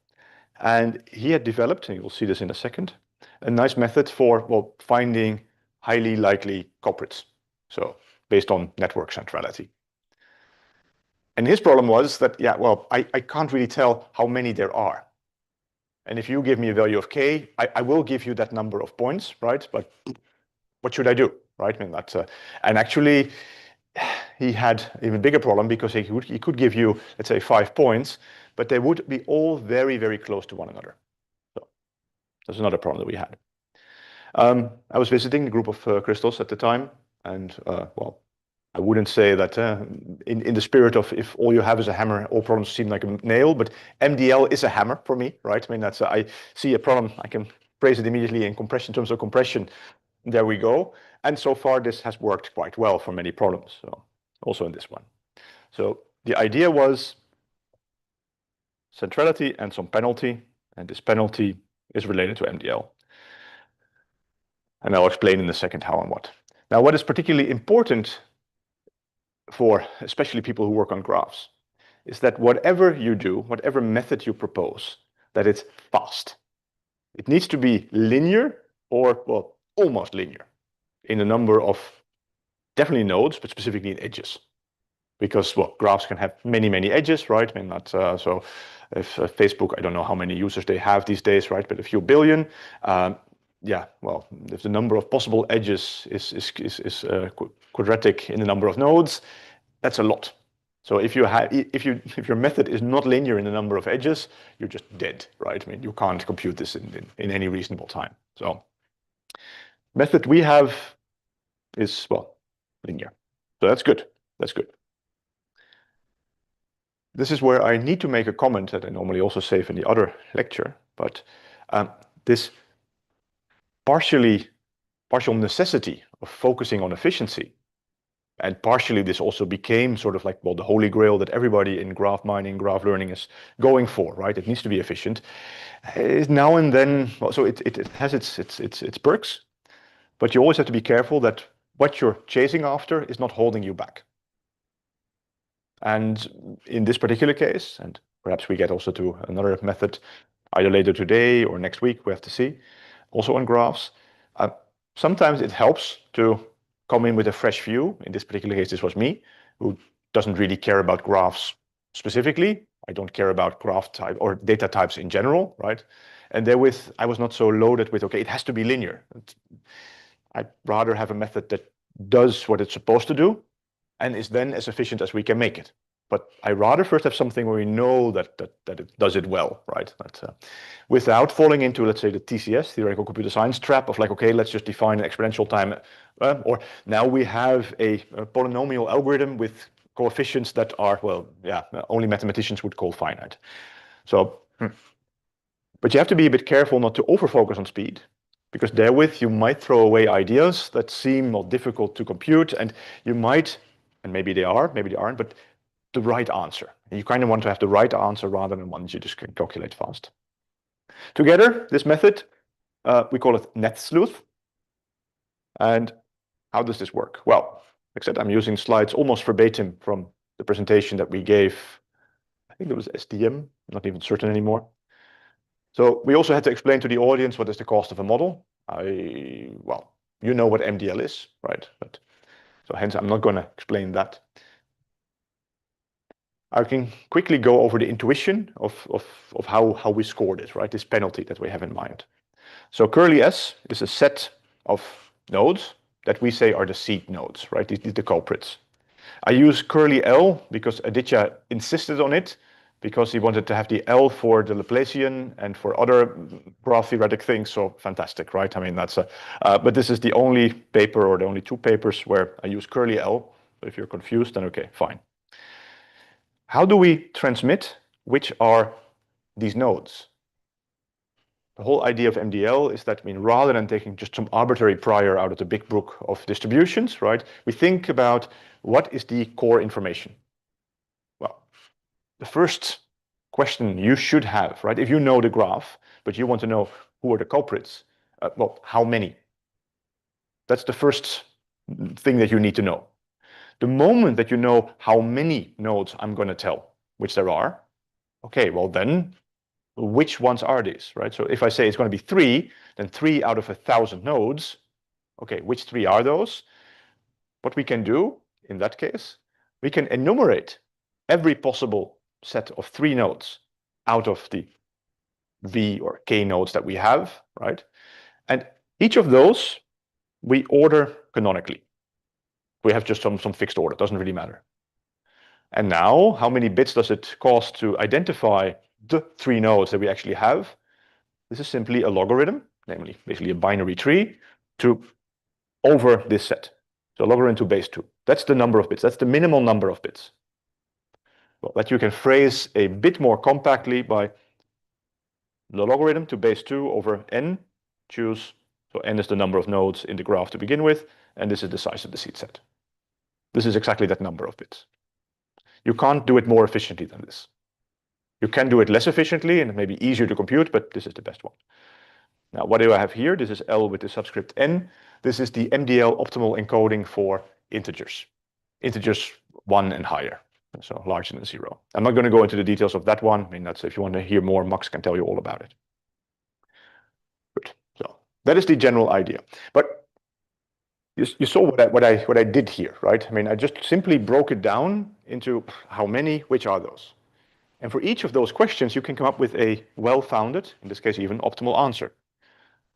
and he had developed, and you'll see this in a second, a nice method for finding highly likely culprits. So based on network centrality. And his problem was that, yeah, well, I can't really tell how many there are. And if you give me a value of k, I will give you that number of points, right? But what should I do, right? I mean, that's and actually, he had an even bigger problem because he could give you, let's say, 5 points, but they would be all very, very close to one another. So that's another problem that we had. I was visiting a group of crystals at the time, and well, I wouldn't say that in the spirit of if all you have is a hammer, all problems seem like a nail, but MDL is a hammer for me, right? I mean, that's I see a problem, I can phrase it immediately in compression, in terms of compression. There we go. And so far, this has worked quite well for many problems. So also in this one. So the idea was centrality and some penalty, and this penalty is related to MDL. And I'll explain in a second how and what. Now, what is particularly important for especially people who work on graphs is that whatever you do, whatever method you propose, that it's fast. It needs to be linear or, well, almost linear. in the number of definitely nodes, but specifically in edges. Because, well, graphs can have many, many edges, right? I mean, that's, so if Facebook, I don't know how many users they have these days, right? But a few billion. Yeah, well, if the number of possible edges is quadratic in the number of nodes, that's a lot. So if your method is not linear in the number of edges, you're just dead, right? I mean, you can't compute this in any reasonable time. So method we have is, well, linear. So that's good. That's good. This is where I need to make a comment that I normally also save in the other lecture, but this partial necessity of focusing on efficiency, and partially this also became sort of like, well, the holy grail that everybody in graph mining, graph learning is going for, right? It needs to be efficient. Is now and then, well, so it has its perks, but you always have to be careful that what you're chasing after is not holding you back. And in this particular case, and perhaps we get also to another method either later today or next week, we have to see, also on graphs, sometimes it helps to come in with a fresh view. In this particular case, this was me, who doesn't really care about graphs specifically. I don't care about graph type or data types in general, right? And therewith, I was not so loaded with, okay, it has to be linear. I'd rather have a method that does what it's supposed to do and is then as efficient as we can make it. But I rather first have something where we know that it does it well, right? Without falling into, let's say, the TCS, theoretical computer science trap of like, okay, let's just define an exponential time, or now we have a polynomial algorithm with coefficients that are, well, yeah, only mathematicians would call finite. So, but you have to be a bit careful not to overfocus on speed, because therewith you might throw away ideas that seem more difficult to compute, and you might, and maybe they are, maybe they aren't, but the right answer. And you kind of want to have the right answer rather than one that you just can calculate fast. Together, this method, we call it net sleuth. And how does this work? Well, except I'm using slides almost verbatim from the presentation that we gave. I think it was STM, I'm not even certain anymore. So we also had to explain to the audience what is the cost of a model. Well, you know what MDL is, right? But so hence I'm not going to explain that. I can quickly go over the intuition of how we score this, right? This penalty that we have in mind. So curly S is a set of nodes that we say are the seed nodes, right? These are the culprits. I use curly L because Aditya insisted on it, because he wanted to have the L for the Laplacian and for other graph theoretic things. So fantastic, right? I mean, that's but this is the only paper or the only two papers where I use curly L. So if you're confused, then okay, fine. How do we transmit which are these nodes? The whole idea of MDL is that, I mean, rather than taking just some arbitrary prior out of the big book of distributions, right, we think about what is the core information. Well, the first question you should have, right, if you know the graph, but you want to know who are the culprits, well, how many? That's the first thing that you need to know. The moment that you know how many nodes I'm going to tell, which there are, okay, well then, which ones are these, right? So if I say it's going to be 3, then 3 out of 1,000 nodes, okay, which 3 are those? What we can do in that case, we can enumerate every possible set of 3 nodes out of the V or K nodes that we have, right? And each of those we order canonically. We have just some fixed order, doesn't really matter. And now, how many bits does it cost to identify the 3 nodes that we actually have? This is simply a logarithm, namely basically a binary tree, to over this set. So logarithm to base 2. That's the number of bits. That's the minimal number of bits. Well, that you can phrase a bit more compactly by the logarithm to base 2 over n. Choose, so n is the number of nodes in the graph to begin with, and this is the size of the seed set. This is exactly that number of bits. You can't do it more efficiently than this. You can do it less efficiently and it may be easier to compute, but this is the best one. Now, what do I have here? This is L with the subscript n. This is the MDL optimal encoding for integers. Integers 1 and higher, so larger than 0. I'm not going to go into the details of that one. I mean, that's, if you want to hear more, Max can tell you all about it. Good. So that is the general idea. But you saw what I did here, right? I mean, I just simply broke it down into how many, which are those. And for each of those questions, you can come up with a well-founded, in this case, even optimal answer.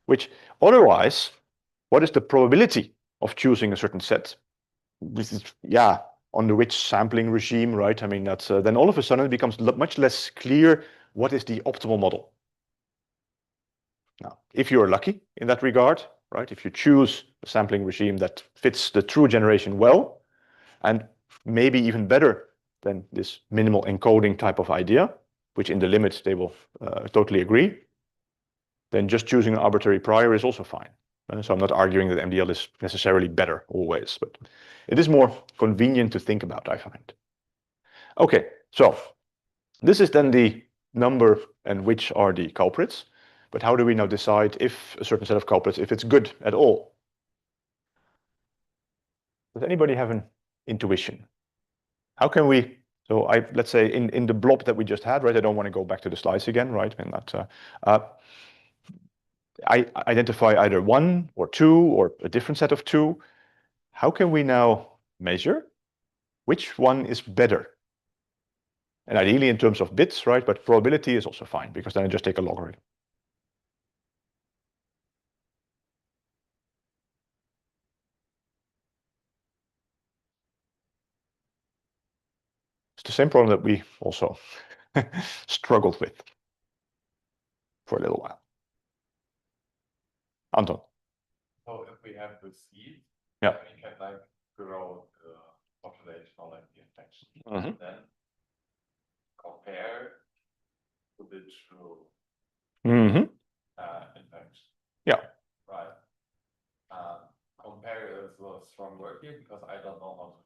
Which otherwise, what is the probability of choosing a certain set? This is, yeah, under which sampling regime, right? I mean, that's then all of a sudden it becomes much less clear what is the optimal model. Now, if you're lucky in that regard, right? If you choose a sampling regime that fits the true generation well, and maybe even better than this minimal encoding type of idea, which in the limits they will totally agree, then just choosing an arbitrary prior is also fine. So I'm not arguing that MDL is necessarily better always, but it is more convenient to think about, I find. Okay, so this is then the number and which are the culprits. But how do we now decide if a certain set of culprits, if it's good at all? Does anybody have an intuition? How can we, so let's say in the blob that we just had, right? I don't want to go back to the slides again, right? And that I identify either one or two or a different set of two. How can we now measure which one is better? And ideally in terms of bits, right? But probability is also fine because then I just take a logarithm. It's the same problem that we also struggled with for a little while. Anton. So if we have the seed, Yeah. we can like grow the population or like the infection, Mhm. then compare to the true Mm-hmm. infection. Yeah. Right. Compare is a strong word here because I don't know how to.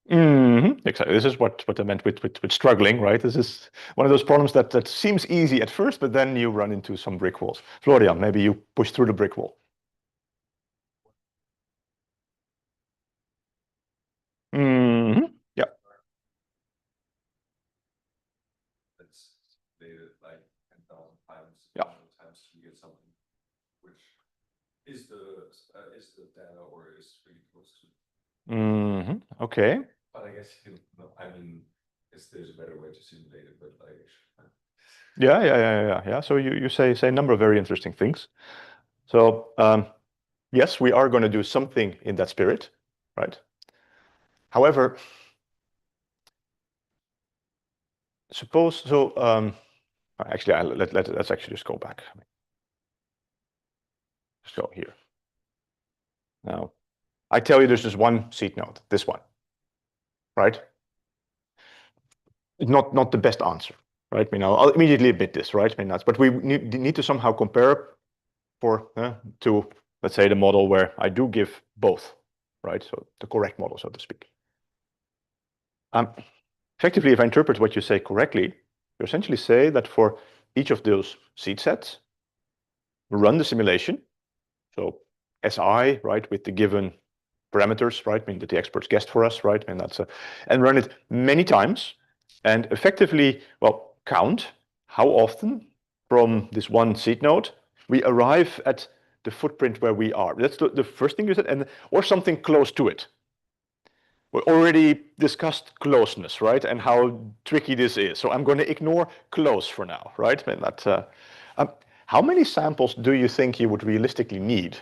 Mm-hmm. Exactly. This is what I meant with struggling, right? This is one of those problems that seems easy at first, but then you run into some brick walls. Florian, maybe you push through the brick wall. Mm-hmm. Yeah. Let's say it like 10,000 times. Yeah. Times you get something which is the data or is really close to. Mm-hmm. Okay. But I guess I mean, there's a better way to simulate it, but like. Yeah. So you say a number of very interesting things. So yes, we are going to do something in that spirit, right? However, suppose so. Actually, let's actually just go back. Let's go here. Now, I tell you, there's just one seed node, this one, right? It's not the best answer, right? I mean, I'll immediately admit this, right? I mean, but we need to somehow compare to, let's say, the model where I do give both, right? So the correct model, so to speak. Effectively, if I interpret what you say correctly, you essentially say that for each of those seed sets, run the simulation. So SI, right, with the given parameters, right, I mean that the experts guessed for us, right, and that's and run it many times, and effectively, well, count how often from this one seed node we arrive at the footprint where we are. That's the first thing you said, and or something close to it. We already discussed closeness, right, and how tricky this is. So I'm going to ignore close for now, right? And that. How many samples do you think you would realistically need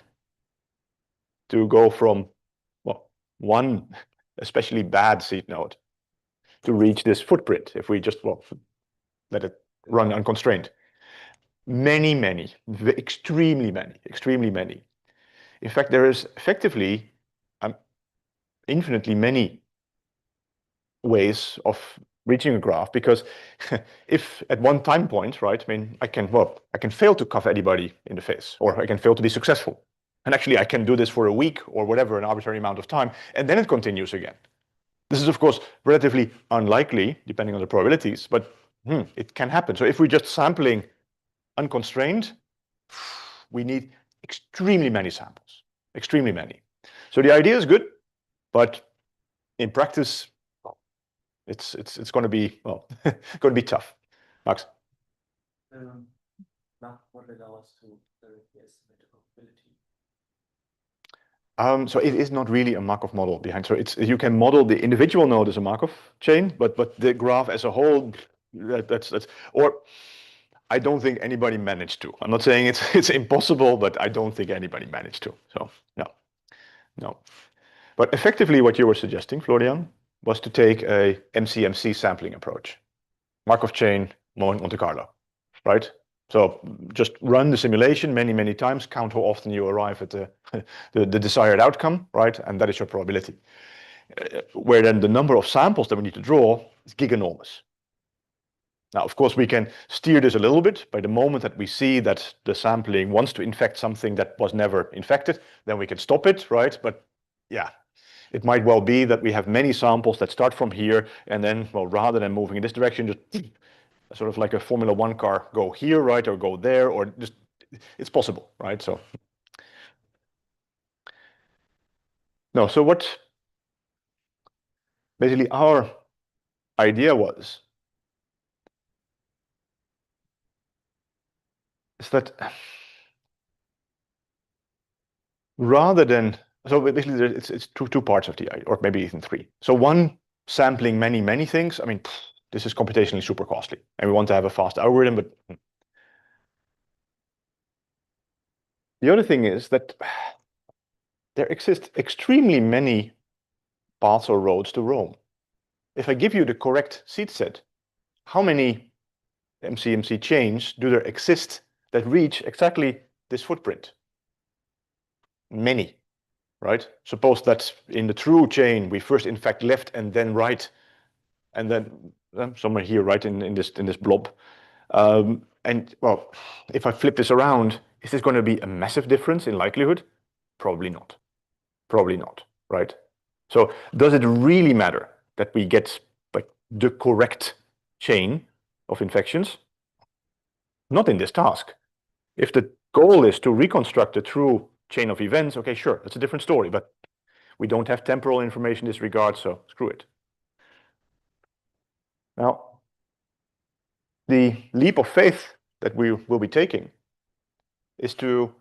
to go from, well, one especially bad seed node to reach this footprint if we just, well, let it run unconstrained? Many, extremely many. In fact, there is effectively infinitely many ways of reaching a graph, because if at one time point, right, I mean, I can fail to cuff anybody in the face, or I can fail to be successful. And actually, I can do this for a week or whatever, an arbitrary amount of time, and then it continues again. This is, of course, relatively unlikely, depending on the probabilities, but it can happen. So if we're just sampling unconstrained, we need extremely many samples, extremely many. So the idea is good, but in practice, it's going to be, well, going to be tough. Max? Not what allows us to directly estimate the probability. So it is not really a Markov model behind. So you can model the individual node as a Markov chain, but the graph as a whole, that's or I don't think anybody managed to. I'm not saying it's impossible, but I don't think anybody managed to. So no. But effectively, what you were suggesting, Florian, was to take a MCMC sampling approach, Markov chain Monte Carlo, right? So just run the simulation many times, count how often you arrive at the desired outcome, right? And that is your probability. Where then the number of samples that we need to draw is giganormous. Now, of course, we can steer this a little bit. By the moment that we see that the sampling wants to infect something that was never infected, then we can stop it, right? But yeah, it might well be that we have many samples that start from here, and then, well, rather than moving in this direction, just sort of like a Formula One car, go here, right, or go there, or just, it's possible, right? So, no, so what basically our idea was, is that rather than, so basically it's two parts of the idea, or maybe even three. So one, sampling many things. I mean, this is computationally super costly, and we want to have a fast algorithm, but the other thing is that there exist extremely many paths or roads to Rome. If I give you the correct seed set, how many MCMC chains do there exist that reach exactly this footprint? Many, right? Suppose that in the true chain, we first infect left and then right, and then somewhere here, right, in this blob. And well, if I flip this around, is this going to be a massive difference in likelihood? Probably not. Probably not, right? So does it really matter that we get like the correct chain of infections? Not in this task. If the goal is to reconstruct a true chain of events, okay, sure, that's a different story, but we don't have temporal information in this regard, so screw it. Now, the leap of faith that we will be taking is to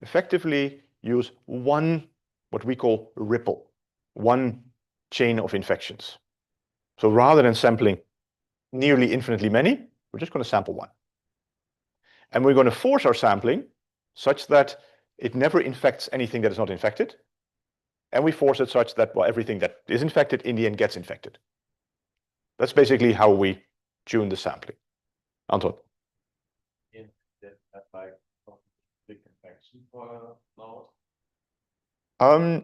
effectively use one, what we call ripple, one chain of infections. So rather than sampling nearly infinitely many, we're just going to sample one. And we're going to force our sampling such that it never infects anything that is not infected. And we force it such that, well, everything that is infected in the end gets infected. That's basically how we tune the sampling. Anton.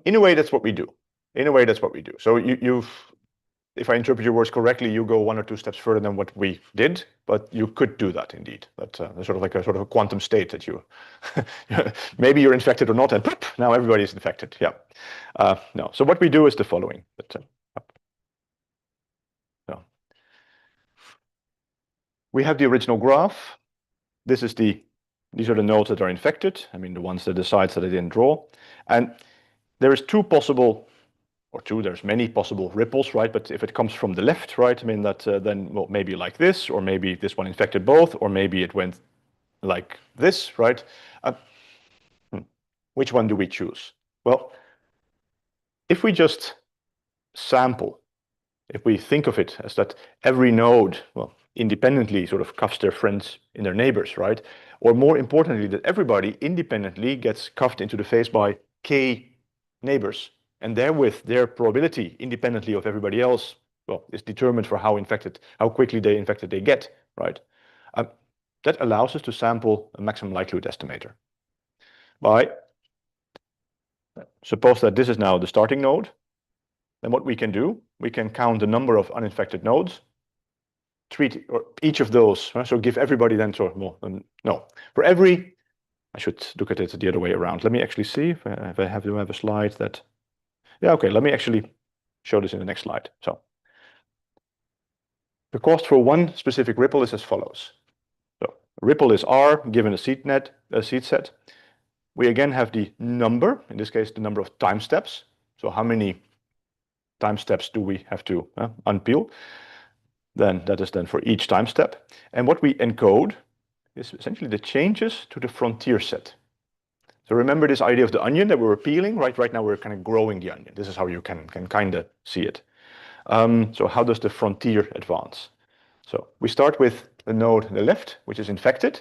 In a way, that's what we do. In a way, that's what we do. So if I interpret your words correctly, you go one or two steps further than what we did, but you could do that indeed. That's sort of like a quantum state that you, maybe you're infected or not, and poof, now everybody is infected. Yeah. No. So what we do is the following. No. We have the original graph. These are the nodes that are infected. I mean, the ones that the sites that I didn't draw. And there is there's many possible ripples, right? But if it comes from the left, right, I mean that then, well, maybe like this, or maybe this one infected both, or maybe it went like this, right? Which one do we choose? Well, if we just sample, if we think of it as that every node, well, independently sort of cuffs their friends in their neighbors, right? Or more importantly, that everybody independently gets cuffed into the face by k neighbors, and therewith their probability independently of everybody else, well, is determined for how quickly they get, right? That allows us to sample a maximum likelihood estimator. Suppose that this is now the starting node, then what we can do, we can count the number of uninfected nodes, treat each of those, so give everybody then, for every, I should look at it the other way around. Let me actually see if I have a slide that, yeah, okay, let me actually show this in the next slide. So the cost for one specific ripple is as follows. So ripple is R given a seed set. We again have the number, in this case, the number of time steps. So how many time steps do we have to unpeel? Then that is then for each time step. And what we encode is essentially the changes to the frontier set. So remember this idea of the onion that we were peeling, right? Right now we're kind of growing the onion. This is how you can kind of see it. So how does the frontier advance? So we start with the node on the left, which is infected,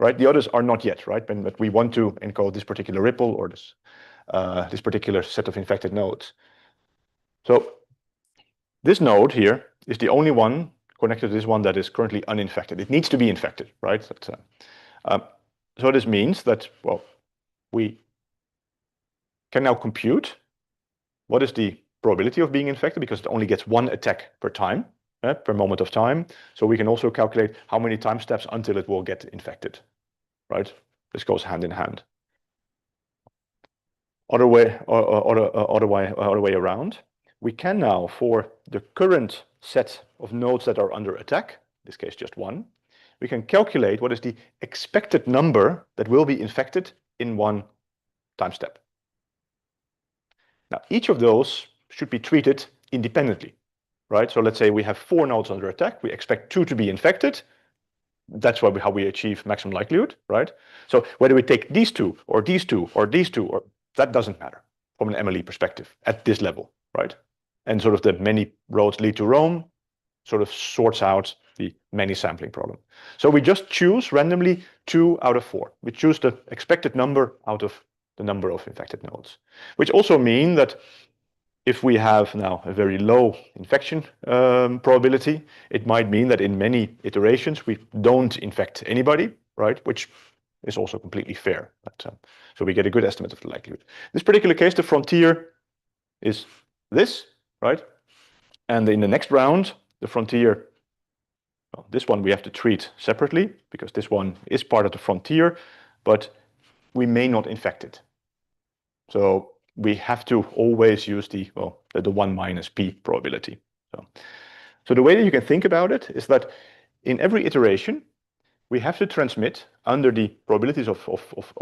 right? The others are not yet, right? But we want to encode this particular ripple or this particular set of infected nodes. So this node here is the only one connected to this one that is currently uninfected. It needs to be infected, right? So this means that, well, we can now compute what is the probability of being infected, because it only gets one attack per time, per moment of time. So we can also calculate how many time steps until it will get infected, right? This goes hand in hand. Other way around, we can now, for the current set of nodes that are under attack, in this case just one, we can calculate what is the expected number that will be infected in one time step. Now, each of those should be treated independently, right? So let's say we have 4 nodes under attack. We expect 2 to be infected. That's how we achieve maximum likelihood, right? So whether we take these 2 or these 2 or these 2, or that doesn't matter from an MLE perspective at this level, right? And sort of the many roads lead to Rome sort of sorts out the many sampling problem. So we just choose randomly 2 out of 4. We choose the expected number out of the number of infected nodes, which also mean that if we have now a very low infection probability, it might mean that in many iterations we don't infect anybody, right? Which is also completely fair. But, so we get a good estimate of the likelihood. In this particular case, the frontier is this, right? And in the next round, the frontier, well, this one we have to treat separately because this one is part of the frontier, but we may not infect it. So we have to always use the 1 minus p probability. So the way that you can think about it is that in every iteration, we have to transmit under the probabilities of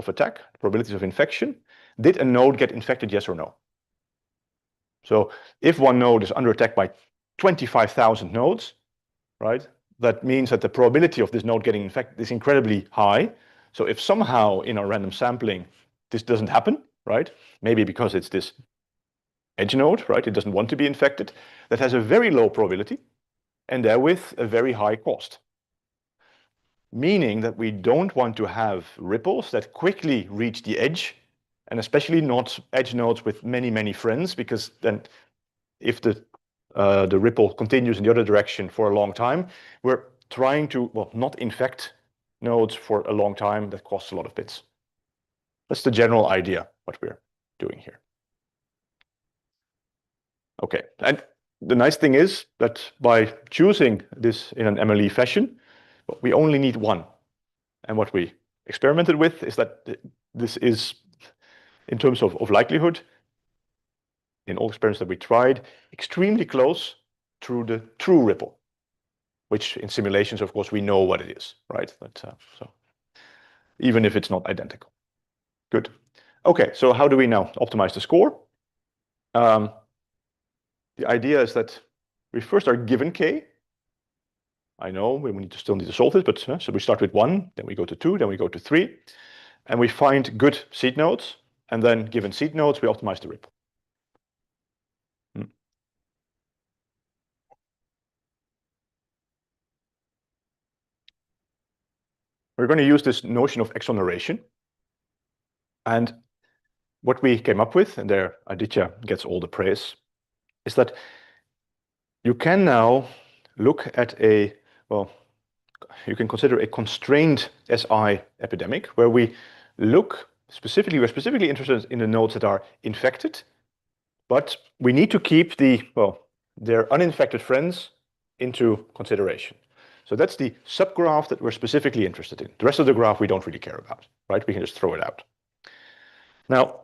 attack, probabilities of infection, did a node get infected, yes or no? So if one node is under attack by 25,000 nodes, right, that means that the probability of this node getting infected is incredibly high. So if somehow in our random sampling this doesn't happen, right, maybe because it's this edge node, right, it doesn't want to be infected, that has a very low probability and therewith a very high cost. Meaning that we don't want to have ripples that quickly reach the edge, and especially not edge nodes with many, many friends, because then if the ripple continues in the other direction for a long time, we're trying to, well, not infect nodes for a long time. That costs a lot of bits. That's the general idea, what we're doing here. Okay, and the nice thing is that by choosing this in an MLE fashion, we only need one. And what we experimented with is that this is, in terms of likelihood, in all experiments that we tried, extremely close to the true ripple, which in simulations, of course, we know what it is, right? But, so even if it's not identical. Good. Okay, so how do we now optimize the score? The idea is that we first are given k. I know we still need to solve it, but so we start with 1, then we go to 2, then we go to 3, and we find good seed nodes, and then given seed nodes, we optimize the ripple. We're going to use this notion of exoneration. And what we came up with, and there Aditya gets all the praise, is that you can now look at a, well, you can consider a constrained SI epidemic where we look specifically, we're specifically interested in the nodes that are infected, but we need to keep their uninfected friends into consideration. So that's the subgraph that we're specifically interested in. The rest of the graph we don't really care about, right? We can just throw it out. Now,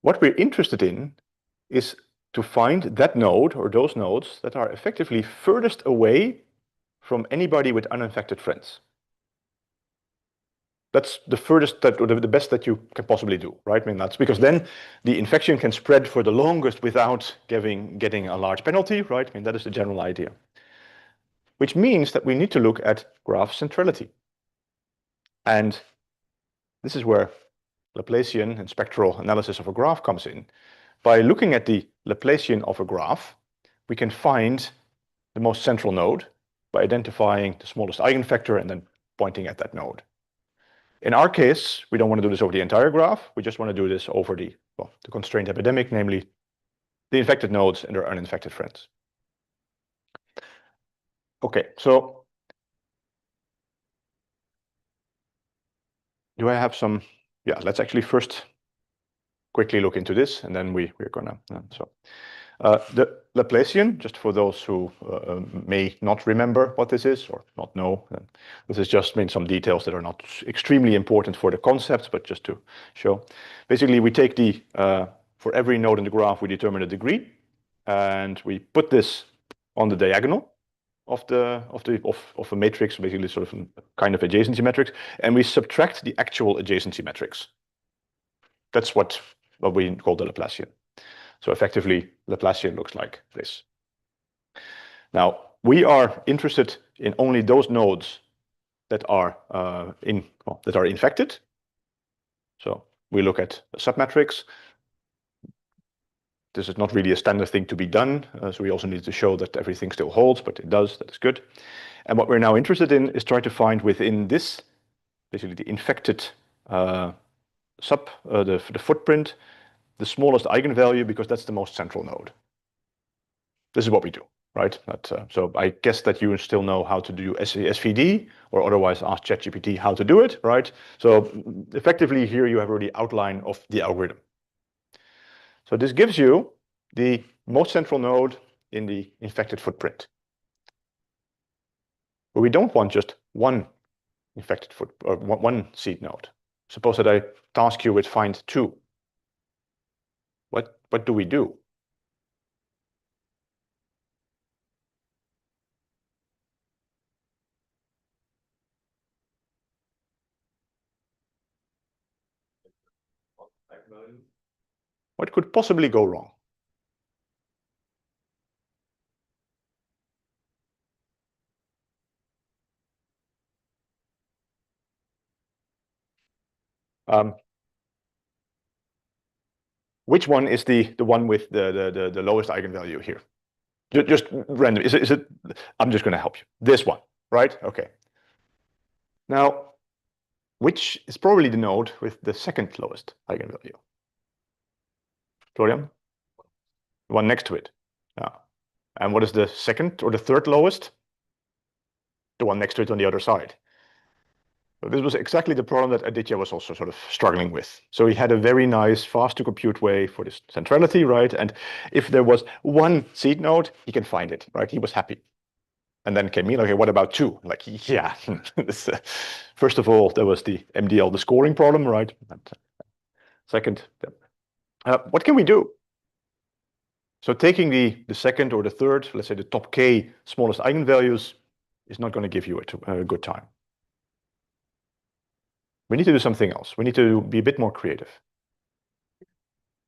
what we're interested in is to find that node or those nodes that are effectively furthest away from anybody with uninfected friends. That's the furthest or the best that you can possibly do, right? I mean, that's because then the infection can spread for the longest without getting a large penalty, right? I mean, that is the general idea. Which means that we need to look at graph centrality. And this is where Laplacian and spectral analysis of a graph comes in. By looking at the Laplacian of a graph, we can find the most central node by identifying the smallest eigenvector and then pointing at that node. In our case, we don't want to do this over the entire graph. We just want to do this over the constrained epidemic, namely the infected nodes and their uninfected friends. Okay, so do I have some? Yeah, let's actually first quickly look into this, and then we're gonna. The Laplacian, just for those who may not remember what this is or not know, this is just some details that are not extremely important for the concept, but just to show. Basically, we take for every node in the graph, we determine a degree, and we put this on the diagonal of a matrix, basically sort of a kind of adjacency matrix, and we subtract the actual adjacency matrix. That's what we call the Laplacian. So effectively, Laplacian looks like this. Now, we are interested in only those nodes that are infected. So we look at a submatrix. This is not really a standard thing to be done, so we also need to show that everything still holds, but it does. That is good. And what we're now interested in is try to find within this, basically the infected the footprint, the smallest eigenvalue, because that's the most central node. This is what we do, right? So I guess that you still know how to do SVD, or otherwise ask ChatGPT how to do it, right? So effectively here you have already outline of the algorithm. So this gives you the most central node in the infected footprint. But we don't want just one infected one seed node. Suppose that I task you with find 2. What do we do? What could possibly go wrong? Which one is the one with the lowest eigenvalue here? Just random. Is it? I'm just going to help you. This one, right? Okay. Now, which is probably the node with the second lowest eigenvalue? Florian? The one next to it. Yeah. And what is the second or the third lowest? The one next to it on the other side. So this was exactly the problem that Aditya was also sort of struggling with. So he had a very nice, fast to compute way for this centrality, right? And if there was one seed node, he can find it, right? He was happy. And then came in, okay, what about 2? Like, yeah. First of all, there was the MDL, the scoring problem, right? Second, what can we do? So taking the second or the third, let's say the top k smallest eigenvalues, is not going to give you a good time. We need to do something else. We need to be a bit more creative.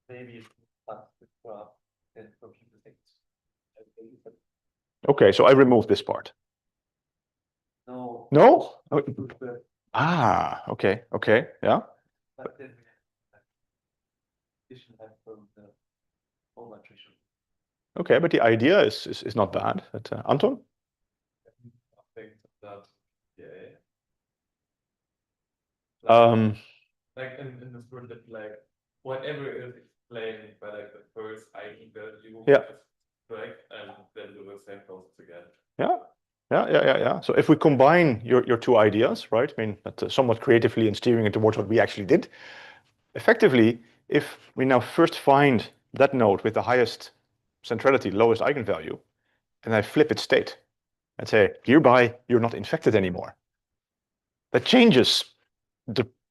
Maybe graph and computer things. Okay, so I removed this part. No. No? Okay, yeah. But then addition from the whole matrix. Okay, but the idea is not bad. But, Anton? I think that, yeah. Like in this word that like whatever is explained by like the first eigenvalue Yeah. is correct, and then do the same process again. Yeah. So if we combine your two ideas, right? I mean, somewhat creatively and steering it towards what we actually did. Effectively, if we now first find that node with the highest centrality, lowest eigenvalue, and I flip its state and say, hereby you're not infected anymore. That changes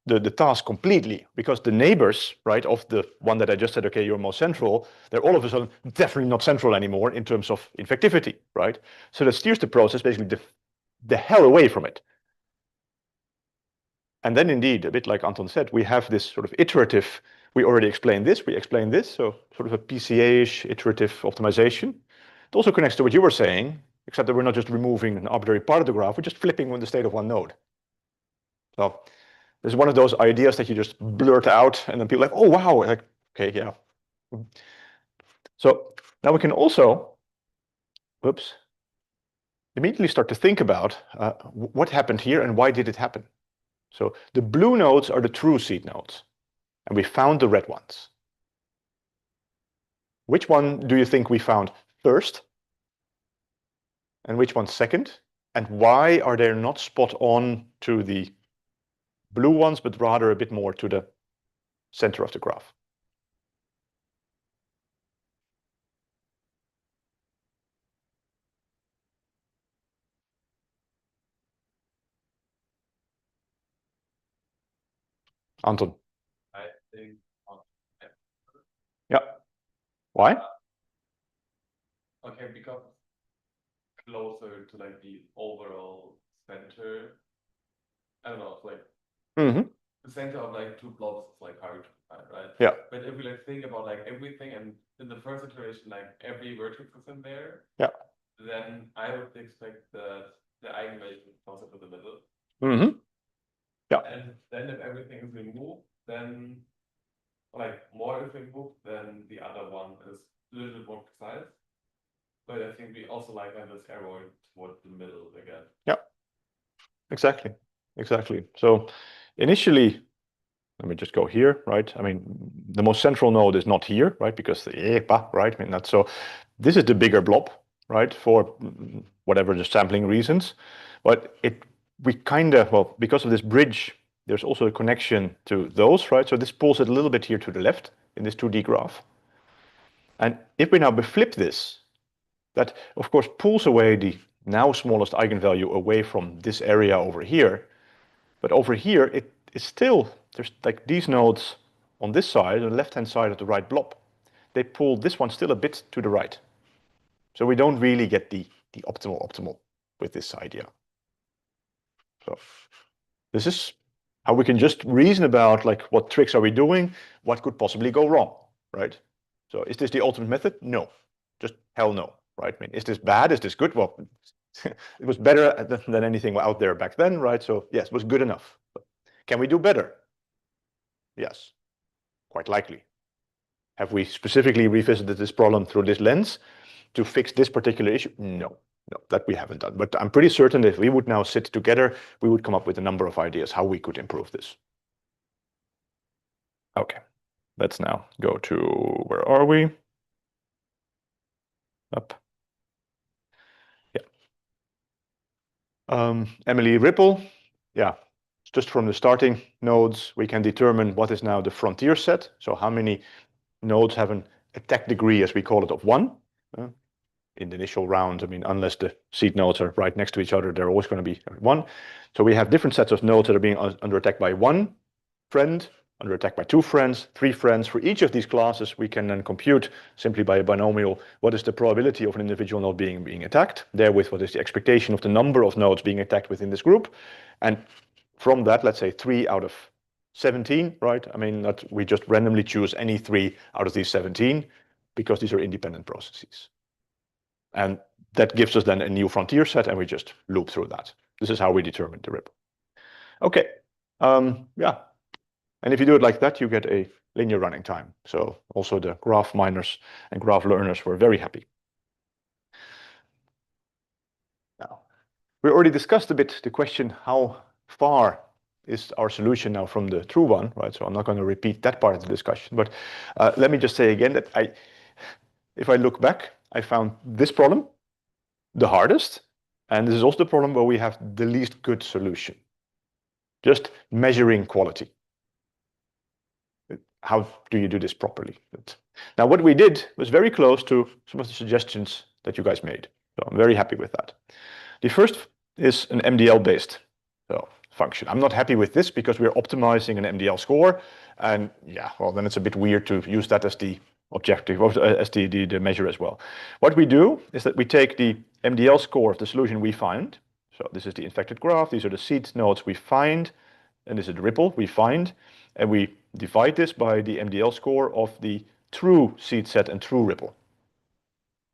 the task completely, because the neighbors, right, of the one that I just said, okay, you're more central, they're all of a sudden definitely not central anymore in terms of infectivity, right? So that steers the process basically the hell away from it. And then indeed, a bit like Anton said, we have this sort of iterative, we already explained this, we explained this, so sort of a PCA-ish iterative optimization. It also connects to what you were saying, except that we're not just removing an arbitrary part of the graph, we're just flipping the state of one node. So This is one of those ideas that you just blurt out and then people are like, oh wow, like, okay, yeah. So now we can also, whoops, immediately start to think about what happened here and why did it happen. So the blue nodes are the true seed nodes, and we found the red ones. Which one do you think we found first? And which one second? And why are they not spot on to the blue ones, but rather a bit more to the center of the graph? Anton. I think. Yeah. Why? Okay, because closer to like the overall center. I don't know, it's like the center of like two blobs is like hard to find, right? Yeah. But if we like think about like everything and in the first iteration, like every vertex is in there. Yeah. Then I would expect that the eigenvalue is closer to the middle. Yeah. And then if everything is removed, then like more is removed, then the other one is a little bit more precise. But I think we also like have this arrow towards the middle again. Yeah. Exactly. Exactly. So initially, let me just go here, right? I mean, the most central node is not here, right? Because the EPA, right? I mean, that's so this is the bigger blob, right? For whatever the sampling reasons. But we kind of, well, because of this bridge, there's also a connection to those, right? So this pulls it a little bit here to the left in this 2D graph. And if we now flip this, that of course pulls away the now smallest eigenvalue away from this area over here. But over here, it is still, there's like these nodes on this side, on the left-hand side of the right blob. They pull this one still a bit to the right. So we don't really get the optimal with this idea. So this is how we can just reason about like what tricks are we doing, what could possibly go wrong, right? So is this the ultimate method? No, just hell no, right? I mean, is this bad? Is this good? Well, it was better than anything out there back then, right? So yes, it was good enough. But can we do better? Yes, quite likely. Have we specifically revisited this problem through this lens to fix this particular issue? No, that we haven't done. But I'm pretty certain that if we would now sit together, we would come up with a number of ideas how we could improve this. Okay, let's now go to, where are we? Up. Yeah. Emily Ripple, yeah. Just from the starting nodes, we can determine what is now the frontier set. So how many nodes have an attack degree, as we call it, of 1. In the initial round, I mean, unless the seed nodes are right next to each other, they're always going to be 1. So we have different sets of nodes that are being under attack by 1 friend, under attack by 2 friends, 3 friends. For each of these classes, we can then compute simply by a binomial what is the probability of an individual node being attacked, therewith what is the expectation of the number of nodes being attacked within this group. And from that, let's say 3 out of 17, right? I mean, that we just randomly choose any 3 out of these 17 because these are independent processes. And that gives us then a new frontier set, and we just loop through that. This is how we determine the ripple. Okay, yeah. And if you do it like that, you get a linear running time. So also the graph miners and graph learners were very happy. Now, we already discussed a bit the question, how far is our solution now from the true one, right? So I'm not going to repeat that part of the discussion, but let me just say again that if I look back, I found this problem the hardest, and this is also the problem where we have the least good solution. Just measuring quality. How do you do this properly? Now, what we did was very close to some of the suggestions that you guys made. So I'm very happy with that. The first is an MDL-based function. I'm not happy with this because we're optimizing an MDL score, and yeah, well, then it's a bit weird to use that as the objective, as the measure as well. What we do is that we take the MDL score of the solution we find. So this is the infected graph, these are the seed nodes we find, and this is the ripple we find, and we divide this by the MDL score of the true seed set and true ripple.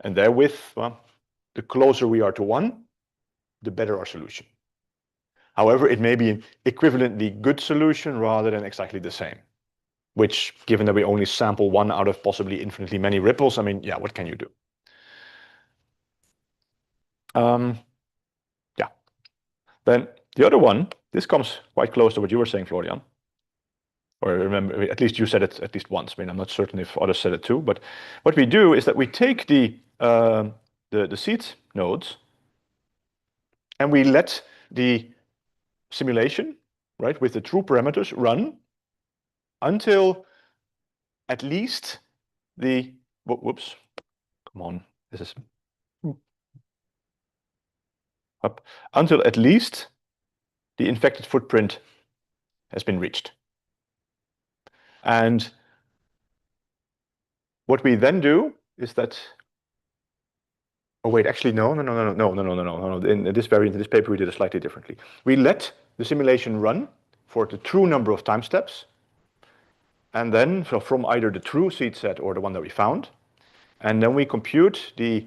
And therewith, well, the closer we are to 1, the better our solution. However, it may be an equivalently good solution rather than exactly the same, which, given that we only sample one out of possibly infinitely many ripples, I mean, yeah, what can you do? Yeah. Then the other one, this comes quite close to what you were saying, Florian. Or remember, at least you said it at least once. I mean, I'm not certain if others said it too, but what we do is that we take the seed nodes and we let the simulation, right, with the true parameters run until at least the, whoops, come on, this is up, until at least the infected footprint has been reached. And what we then do is that, oh wait, actually no. In this variant, in this paper, we did it slightly differently. We let the simulation run for the true number of time steps, and then so from either the true seed set or the one that we found, and then we compute the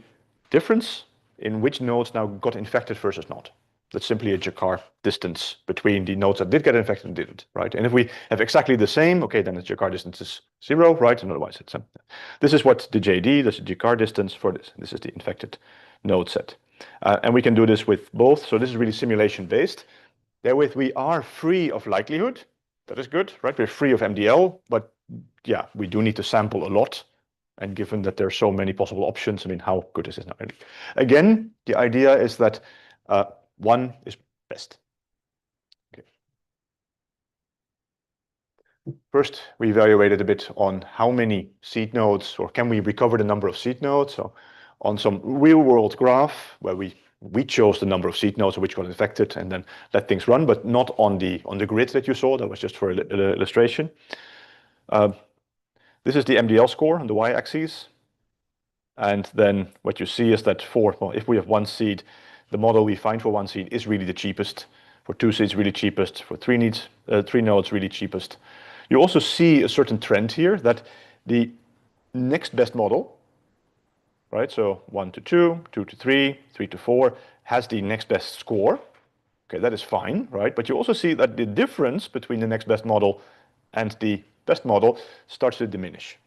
difference in which nodes now got infected versus not. That's simply a Jacquard distance between the nodes that did get infected and didn't, right? And if we have exactly the same, okay, then the Jacquard distance is 0, right? And otherwise it's this is what the JD, that's the Jacquard distance for this. This is the infected node set. And we can do this with both. So this is really simulation based. Therewith, we are free of likelihood. That is good, right? We're free of MDL, but yeah, we do need to sample a lot. And given that there are so many possible options, I mean, how good is this now? Again, the idea is that one is best. Okay. First, we evaluated a bit on how many seed nodes, or can we recover the number of seed nodes? So on some real-world graph where we chose the number of seed nodes which got infected and then let things run, but not on the grid that you saw. That was just for illustration. This is the MDL score on the y-axis. And then what you see is that if we have one seed, the model we find for one seed is really the cheapest. For two seeds, really cheapest. For three nodes, really cheapest. You also see a certain trend here that the next best model, right? So 1 to 2, 2 to 3, 3 to 4 has the next best score. Okay, that is fine, right? But you also see that the difference between the next best model and the best model starts to diminish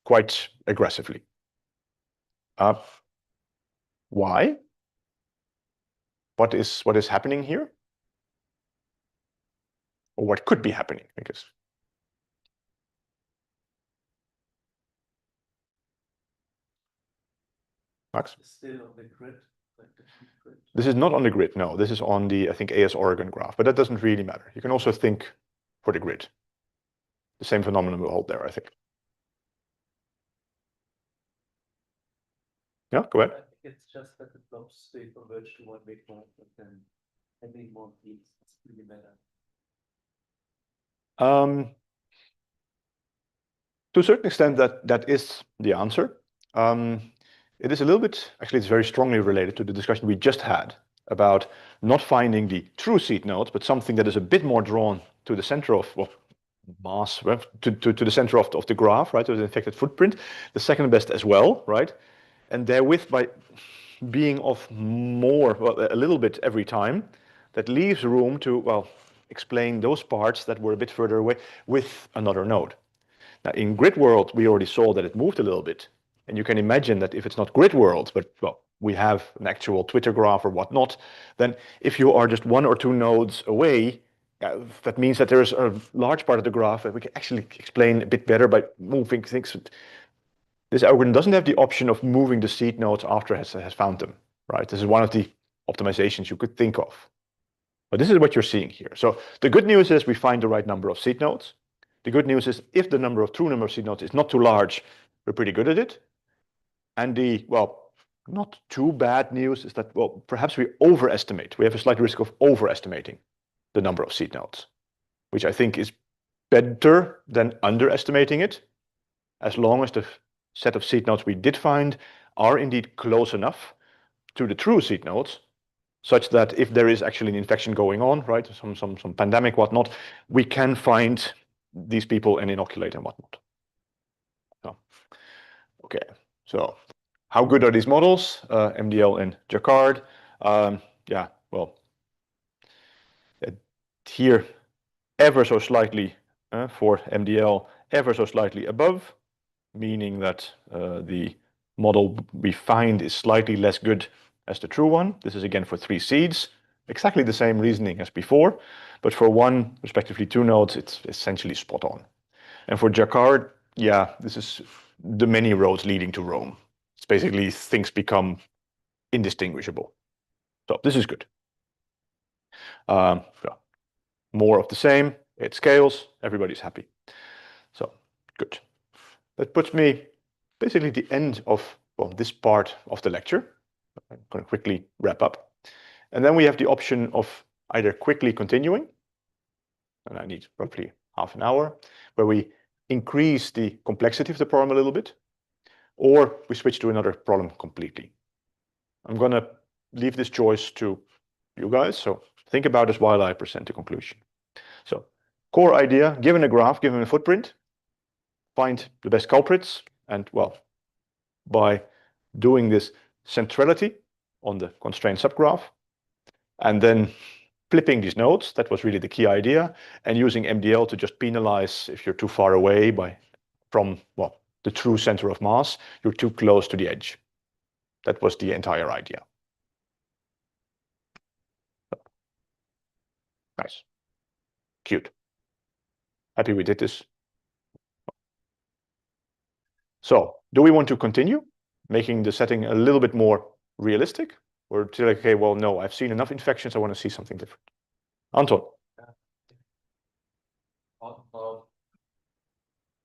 quite aggressively. Why? What is happening here? Or what could be happening, I guess. Max? Still on the grid, like the grid. This is not on the grid, no. This is on the, I think, AS Oregon graph, but that doesn't really matter. You can also think for the grid. The same phenomenon will hold there, I think. Yeah, go ahead. I think it's just that the blobs, they converge to one big one, but then having more peaks is really better. To a certain extent, that is the answer. It is a little bit, actually, it's very strongly related to the discussion we just had about not finding the true seed nodes, but something that is a bit more drawn to the center of mass, to the center of the graph, right, to the infected footprint, the second best as well, right? And therewith, by being of more, well, a little bit every time, that leaves room to, well, explain those parts that were a bit further away with another node. Now, in grid world, we already saw that it moved a little bit. And you can imagine that if it's not grid world, but well, we have an actual Twitter graph or whatnot, then if you are just 1 or 2 nodes away, that means that there's a large part of the graph that we can actually explain a bit better by moving things. This algorithm doesn't have the option of moving the seed nodes after it has found them, right? This is one of the optimizations you could think of. But this is what you're seeing here. So the good news is we find the right number of seed nodes. The good news is if the true number of seed nodes is not too large, we're pretty good at it. And the, well, not too bad news is that, well, perhaps we overestimate. We have a slight risk of overestimating the number of seed nodes, which I think is better than underestimating it, as long as the set of seed nodes we did find are indeed close enough to the true seed nodes, such that if there is actually an infection going on, right, some pandemic, whatnot, we can find these people and inoculate and whatnot. So, okay, so how good are these models, MDL and Jacquard? Yeah, well, here ever so slightly for MDL, ever so slightly above, meaning that the model we find is slightly less good as the true one. This is again for 3 seeds, exactly the same reasoning as before, but for 1, respectively 2 nodes, it's essentially spot on. And for Jacquard, yeah, this is the many roads leading to Rome. It's basically things become indistinguishable. So this is good. Yeah. More of the same, it scales, everybody's happy. So good. That puts me basically at the end of this part of the lecture. I'm going to quickly wrap up. And then we have the option of either quickly continuing, and I need roughly half an hour, where we increase the complexity of the problem a little bit, or we switch to another problem completely. I'm going to leave this choice to you guys, so think about this while I present the conclusion. So, core idea, given a graph, given a footprint, find the best culprits, and well, by doing this centrality on the constraint subgraph, and then flipping these nodes, that was really the key idea, and using MDL to just penalize if you're too far away from well, the true center of mass, you're too close to the edge. That was the entire idea. Nice. Cute. Happy we did this. So, do we want to continue making the setting a little bit more realistic? Or to like, okay, well, no, I've seen enough infections, I want to see something different. Anton. What about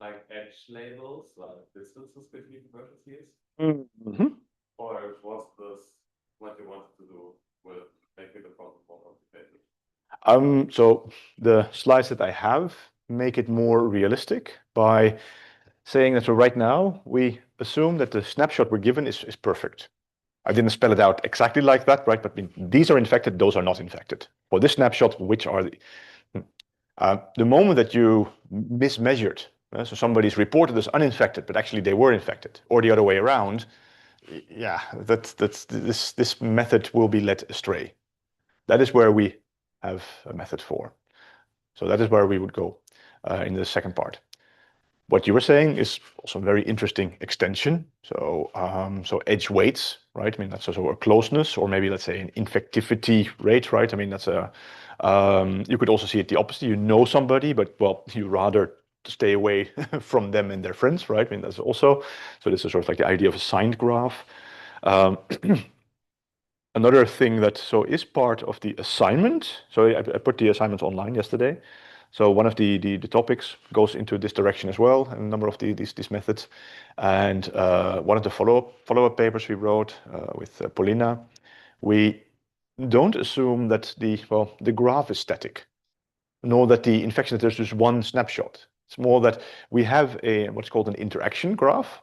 like edge labels, like distances between vertices? Mm-hmm. Or was this what you wanted to do with making the problem more complicated? So the slides that I have make it more realistic by saying that so right now we assume that the snapshot we're given is perfect. I didn't spell it out exactly like that, right? But these are infected, those are not infected. For this snapshot, which are the moment that you mismeasured, so somebody's reported as uninfected, but actually they were infected, or the other way around, yeah, this method will be led astray. That is where we have a method for. So that is where we would go in the second part. What you were saying is also a very interesting extension. So, so edge weights, right? I mean, that's also a closeness, or maybe let's say an infectivity rate, right? I mean, that's a. You could also see it the opposite. You know somebody, but well, you rather stay away from them and their friends, right? I mean, that's also. So this is sort of like the idea of a signed graph. Another thing that so is part of the assignment. So I put the assignments online yesterday. So one of the topics goes into this direction as well, and a number of these methods. And one of the follow-up papers we wrote with Paulina, we don't assume that the graph is static, nor that the infection that there's just one snapshot. It's more that we have what's called an interaction graph,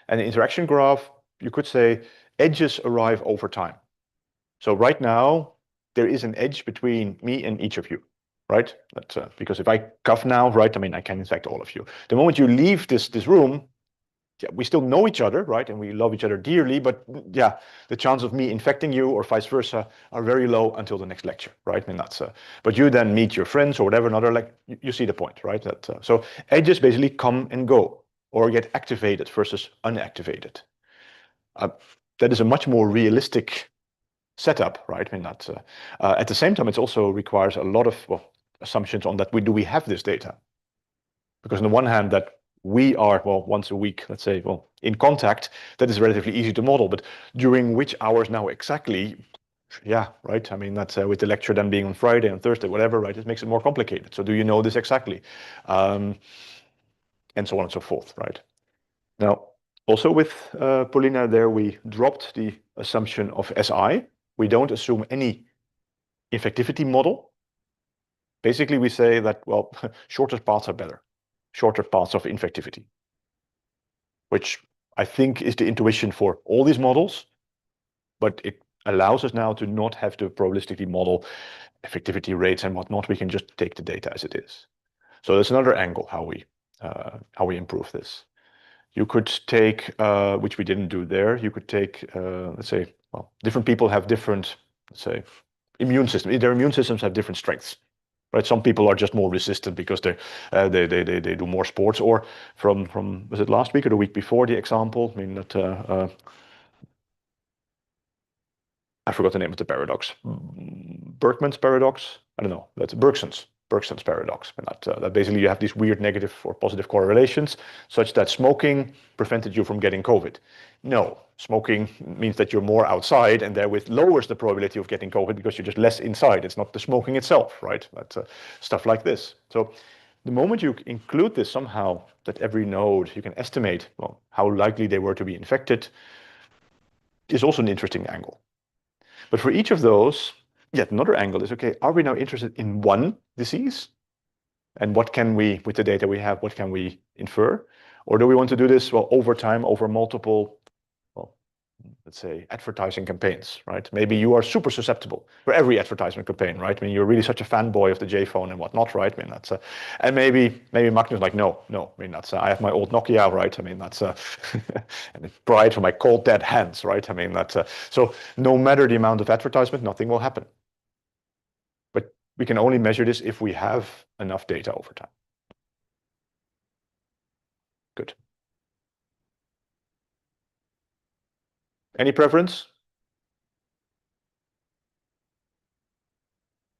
and the interaction graph, you could say, edges arrive over time. So right now there is an edge between me and each of you. Right? That's, because if I cough now, right, I mean, I can infect all of you. The moment you leave this room, yeah, we still know each other, right? And we love each other dearly, but yeah, the chance of me infecting you or vice versa are very low until the next lecture, right? I mean, that's, but you then meet your friends or whatever, another, like, you see the point, right? That, so edges basically come and go or get activated versus unactivated. That is a much more realistic setup, right? I mean, that at the same time, it also requires a lot of assumptions on that. Do we have this data? Because on the one hand, that we are once a week, let's say, in contact, that is relatively easy to model. But during which hours now exactly? Yeah, right. I mean, that's with the lecture then being on Friday and Thursday, whatever, right? It makes it more complicated. So do you know this exactly? And so on and so forth, right? Now, also with Paulina there, we dropped the assumption of SI. We don't assume any infectivity model. Basically, we say that, well, shorter paths are better, shorter paths of infectivity, which I think is the intuition for all these models, but it allows us now to not have to probabilistically model effectivity rates and whatnot. We can just take the data as it is. So there's another angle how we improve this. You could take, which we didn't do there, you could take, let's say, well, different people have different, let's say, immune systems. Their immune systems have different strengths. right? Some people are just more resistant because they do more sports. Or from was it last week or the week before, the example? I mean, that I forgot the name of the paradox. Berkman's paradox? I don't know. That's Bergson's paradox. And that basically you have these weird negative or positive correlations such that smoking prevented you from getting COVID. No, smoking means that you're more outside and therewith lowers the probability of getting COVID because you're just less inside. It's not the smoking itself, right? That's stuff like this. So the moment you include this somehow, that every node you can estimate, well, how likely they were to be infected, is also an interesting angle. But for each of those, yet another angle is, okay, are we now interested in one disease? And what can we, with the data we have, what can we infer? Or do we want to do this, well, over time, over multiple, well, let's say, advertising campaigns, right? Maybe you are super susceptible for every advertisement campaign, right? I mean, you're really such a fanboy of the J phone and whatnot, right? I mean, that's and maybe Magnus like, no. I mean, that's I have my old Nokia, right? I mean, that's and it's pride for my cold dead hands, right? I mean, that's so no matter the amount of advertisement, nothing will happen. But we can only measure this if we have enough data over time. Good. Any preference?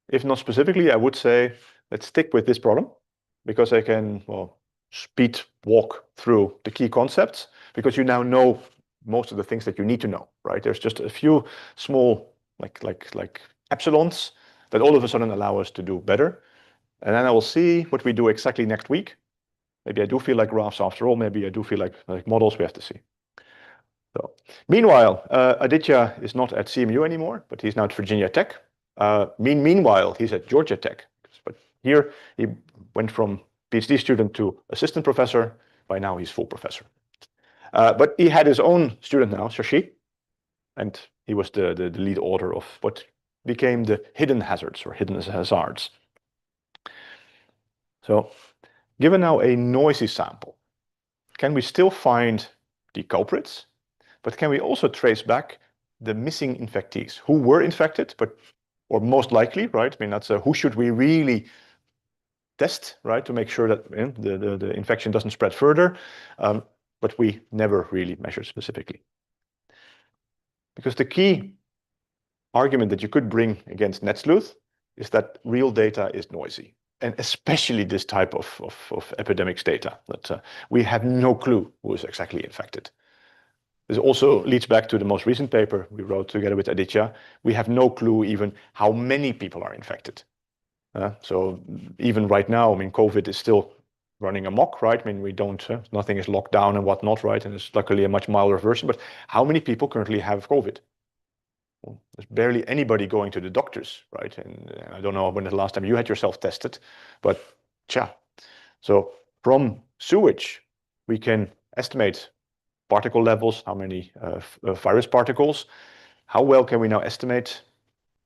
If not specifically, I would say let's stick with this problem because I can, well, speed walk through the key concepts because you now know most of the things that you need to know, right? There's just a few small like epsilons that all of a sudden allow us to do better. And then I will see what we do exactly next week. Maybe I do feel like graphs after all. Maybe I do feel like models. We have to see. So, meanwhile, Aditya is not at CMU anymore, but he's now at Virginia Tech. Meanwhile, he's at Georgia Tech. But here he went from PhD student to assistant professor. By now, he's full professor. But he had his own student now, Shashi, and he was the lead author of what became the hidden hazards or hidden hazards. So, given now a noisy sample, can we still find the culprits? But can we also trace back the missing infectees who were infected, or most likely, right? I mean, that's who should we really test, right, to make sure that the infection doesn't spread further, but we never really measure specifically. Because the key argument that you could bring against NetSleuth is that real data is noisy, and especially this type of epidemics data, that we have no clue who is exactly infected. This also leads back to the most recent paper we wrote together with Aditya. We have no clue even how many people are infected. So even right now, I mean, COVID is still running amok, right? I mean, we don't, nothing is locked down and whatnot, right? And it's luckily a much milder version, but how many people currently have COVID? Well, there's barely anybody going to the doctors, right? And I don't know when the last time you had yourself tested, but so from sewage, we can estimate particle levels, how many virus particles, how well can we now estimate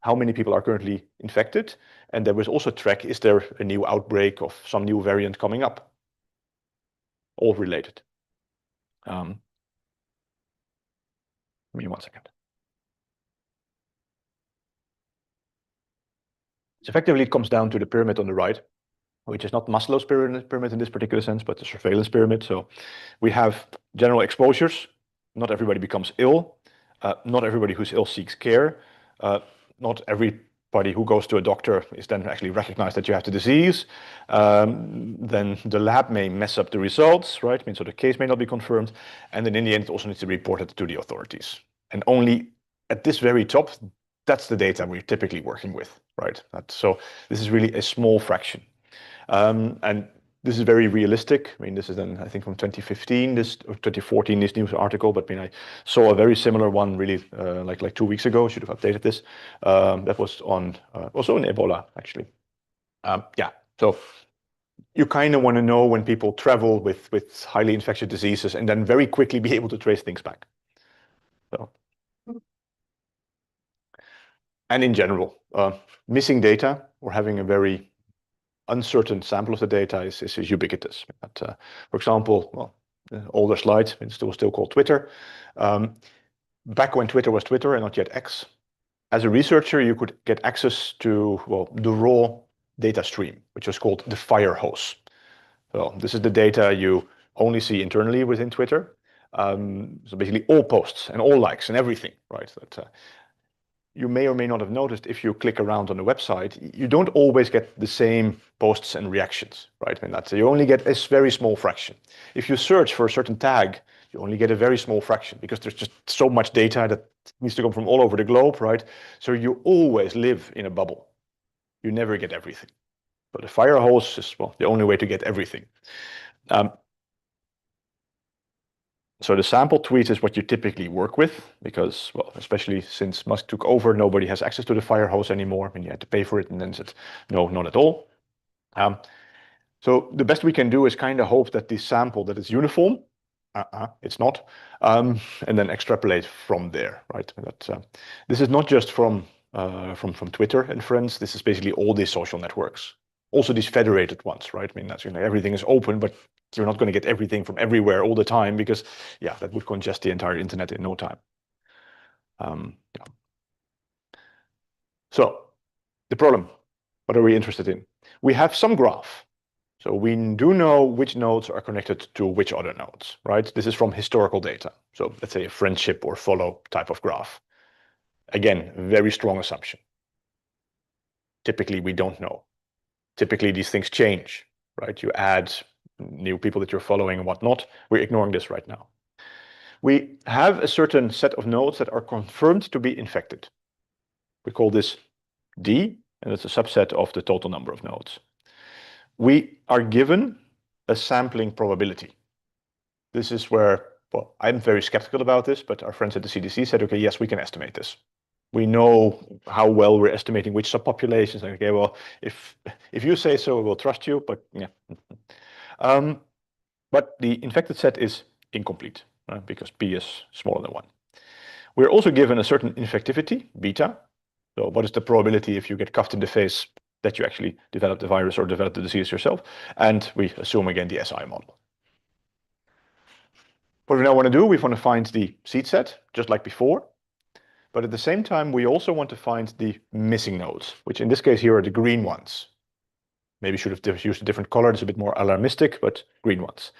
how many people are currently infected? And there was also track, is there a new outbreak of some new variant coming up? All related. Give me 1 second. So effectively, it comes down to the pyramid on the right, which is not Maslow's pyramid in this particular sense, but the surveillance pyramid. So we have general exposures. Not everybody becomes ill. Not everybody who's ill seeks care. Not everybody who goes to a doctor is then actually recognized that you have the disease. Then the lab may mess up the results, right? I mean, so the case may not be confirmed. And then in the end, it also needs to be reported to the authorities. And only at this very top, that's the data we're typically working with, right? So this is really a small fraction. And this is very realistic. I mean, this is then, I think, from 2015, or 2014, this news article, but I mean, I saw a very similar one really like 2 weeks ago. Should have updated this. That was on also on Ebola, actually. So you kind of want to know when people travel with highly infectious diseases and then very quickly be able to trace things back. So, and in general, missing data or having a very uncertain sample of the data is ubiquitous. But, for example, well, the older slide, it's still called Twitter. Back when Twitter was Twitter and not yet X, as a researcher, you could get access to, well, the raw data stream, which was called the fire hose. So this is the data you only see internally within Twitter. So basically all posts and all likes and everything, right? That you may or may not have noticed if you click around on the website, you don't always get the same posts and reactions, right? I mean, that's, you only get a very small fraction. If you search for a certain tag, you only get a very small fraction because there's just so much data that needs to come from all over the globe, right? So you always live in a bubble. You never get everything. But the fire hose is, well, the only way to get everything. So the sample tweet is what you typically work with because, well, especially since Musk took over, nobody has access to the fire hose anymore. I mean, you had to pay for it, and then said, no, not at all. So the best we can do is kind of hope that the sample that is uniform, it's not, and then extrapolate from there, right? This is not just from Twitter and friends. This is basically all these social networks, also these federated ones, right? I mean, that's, everything is open, but you're not going to get everything from everywhere all the time because, yeah, that would congest the entire internet in no time. Yeah. So the problem, what are we interested in? We have some graph. So we do know which nodes are connected to which other nodes, right? This is from historical data. So let's say a friendship or follow type of graph. Again, very strong assumption. Typically, we don't know. Typically, these things change, right? You add new people that you're following and whatnot. We're ignoring this right now. We have a certain set of nodes that are confirmed to be infected. We call this D, and it's a subset of the total number of nodes. We are given a sampling probability. This is where, well, I'm very skeptical about this, but our friends at the CDC said, okay, yes, we can estimate this. We know how well we're estimating which subpopulations. Okay, well, if you say so, we'll trust you, but yeah. But the infected set is incomplete because P is smaller than 1. We're also given a certain infectivity, beta. So what is the probability if you get cuffed in the face that you actually develop the virus or develop the disease yourself? And we assume again the SI model. What we now want to do, we want to find the seed set, just like before. But at the same time, we also want to find the missing nodes, which in this case here are the green ones. Maybe should have used a different color. It's a bit more alarmistic, but green ones.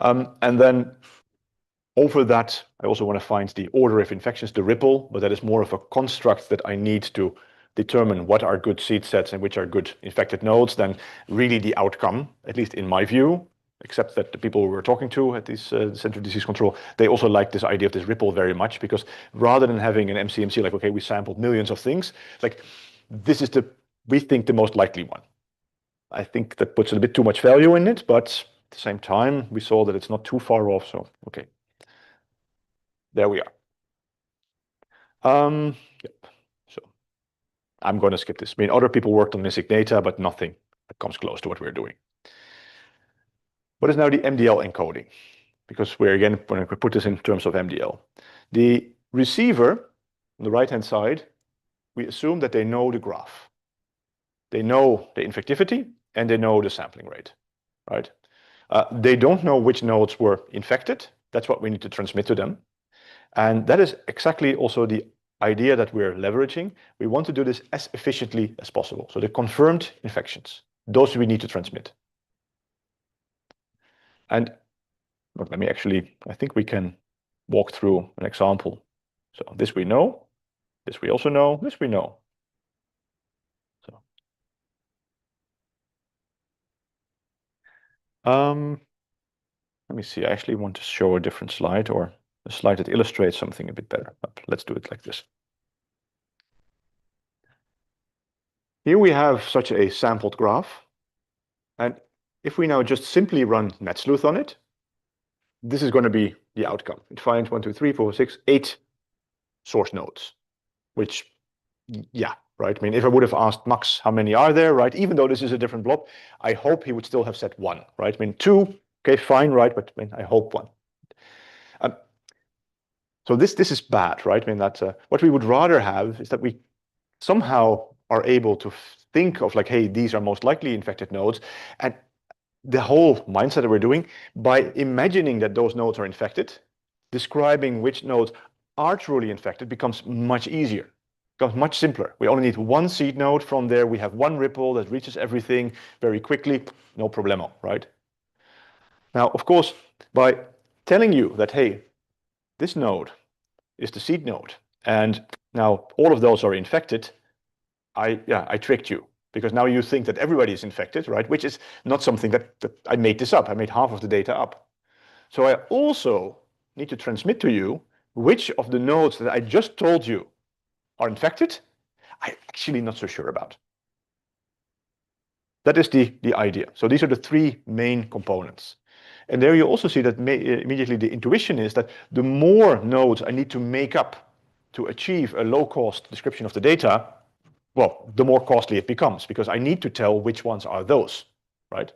And then over that, I also want to find the order of infections, the ripple, but that is more of a construct that I need to determine what are good seed sets and which are good infected nodes than really the outcome, at least in my view, except that the people we were talking to at this Center of Disease Control, they also like this idea of this ripple very much, because rather than having an MCMC like, okay, we sampled millions of things, like this is we think the most likely one. I think that puts a bit too much value in it, but at the same time, we saw that it's not too far off, so okay. There we are. Yep. So I'm going to skip this. I mean, other people worked on missing data, but nothing that comes close to what we're doing. What is now the MDL encoding? Because we're again going to put this in terms of MDL. The receiver on the right-hand side, we assume that they know the graph. They know the infectivity and they know the sampling rate, right? They don't know which nodes were infected. That's what we need to transmit to them. And that is exactly also the idea that we're leveraging. We want to do this as efficiently as possible. So the confirmed infections, those we need to transmit. And look, let me actually, I think we can walk through an example. So this we know, this we also know, this we know. So, let me see, I actually want to show a different slide or a slide that illustrates something a bit better. Let's do it like this. Here we have such a sampled graph. And if we now just simply run NetSleuth on it, this is going to be the outcome. It finds 1, 2, 3, 4, 6, 8 source nodes, which, yeah, right. I mean, if I would have asked Max how many are there, right, even though this is a different blob, I hope he would still have said 1, right? I mean, 2, okay, fine, right, but I mean, I hope 1. So this is bad, right? I mean, that's what we would rather have is that we somehow are able to think of like, hey, these are most likely infected nodes, and the whole mindset that we're doing by imagining that those nodes are infected, describing which nodes are truly infected becomes much easier. becomes much simpler. We only need one seed node. From there, we have one ripple that reaches everything very quickly, no problemo, right? Now, of course, by telling you that, hey, this node is the seed node, and now all of those are infected, I tricked you, because now you think that everybody is infected, right? Which is not something that I made this up. I made half of the data up. So I also need to transmit to you which of the nodes that I just told you are infected, I'm actually not so sure about. That is the idea. So these are the three main components. And there you also see that immediately the intuition is that the more nodes I need to make up to achieve a low-cost description of the data, well, the more costly it becomes, because I need to tell which ones are those, right?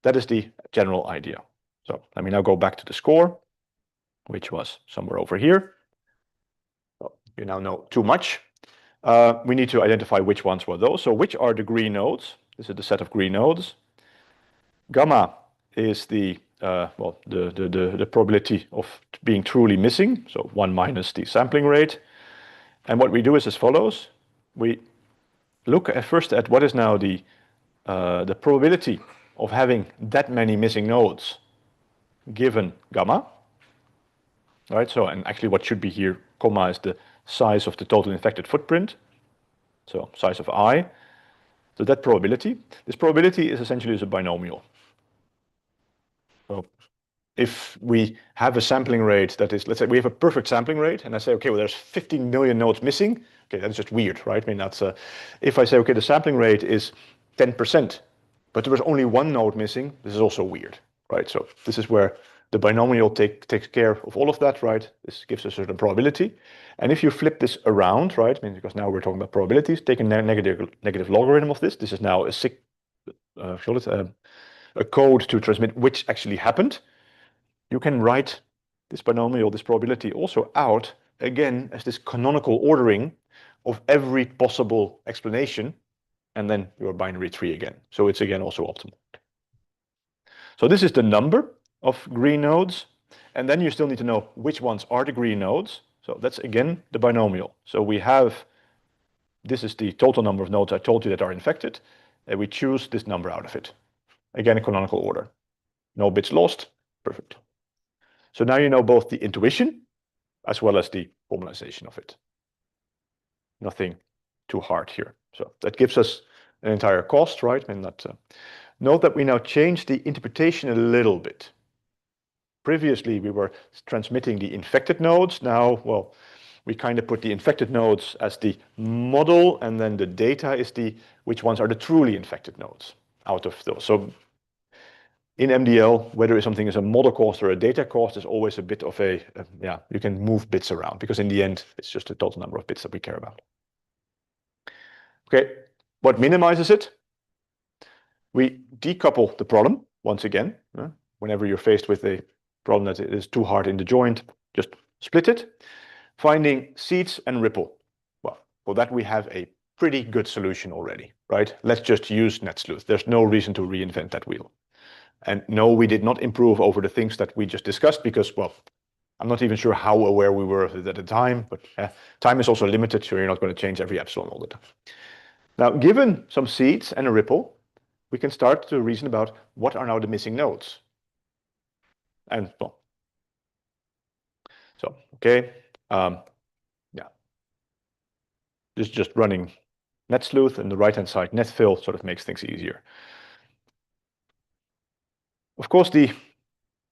That is the general idea. So let me now go back to the score, which was somewhere over here. So you now know too much. We need to identify which ones were those. So which are the green nodes? This is the set of green nodes. Gamma is the the probability of being truly missing, so 1 minus the sampling rate. And what we do is as follows. We look at first at what is now the probability of having that many missing nodes given gamma. Right, so and actually what should be here, comma, is the size of the total infected footprint. So size of I. So that probability. This probability is essentially a binomial. So if we have a sampling rate that is, let's say we have a perfect sampling rate, and I say, okay, well, there's 15 million nodes missing. Okay, that's just weird, right? I mean, that's if I say, okay, the sampling rate is 10%, but there was only one node missing, this is also weird, right? So this is where the binomial takes care of all of that, right? This gives a certain probability. And if you flip this around, right, I mean, because now we're talking about probabilities, take a negative logarithm of this. This is now a code to transmit which actually happened. You can write this binomial, this probability also out again as this canonical ordering of every possible explanation, and then your binary tree again. So it's again also optimal. So this is the number of green nodes, and then you still need to know which ones are the green nodes. So that's again the binomial. So we have, this is the total number of nodes I told you that are infected, and we choose this number out of it. Again, in canonical order. No bits lost, perfect. So now you know both the intuition as well as the formalization of it. Nothing too hard here. So that gives us an entire cost, right? And that, note that we now change the interpretation a little bit. Previously, we were transmitting the infected nodes. Now, well, we kind of put the infected nodes as the model, and then the data is which ones are the truly infected nodes out of those. So in MDL, whether something is a model cost or a data cost is always a bit of you can move bits around, because in the end, it's just the total number of bits that we care about. Okay, what minimizes it? We decouple the problem once again. Whenever you're faced with a problem that is too hard in the joint, just split it. Finding seeds and ripple. Well, for that we have a pretty good solution already, right? Let's just use NetSleuth. There's no reason to reinvent that wheel. And no, we did not improve over the things that we just discussed, because, well, I'm not even sure how aware we were of it at the time, but time is also limited, so you're not going to change every epsilon all the time. Now, given some seeds and a ripple, we can start to reason about what are now the missing nodes. And, well, so, okay, yeah. This is just running NetSleuth, and the right-hand side netfill sort of makes things easier. Of course,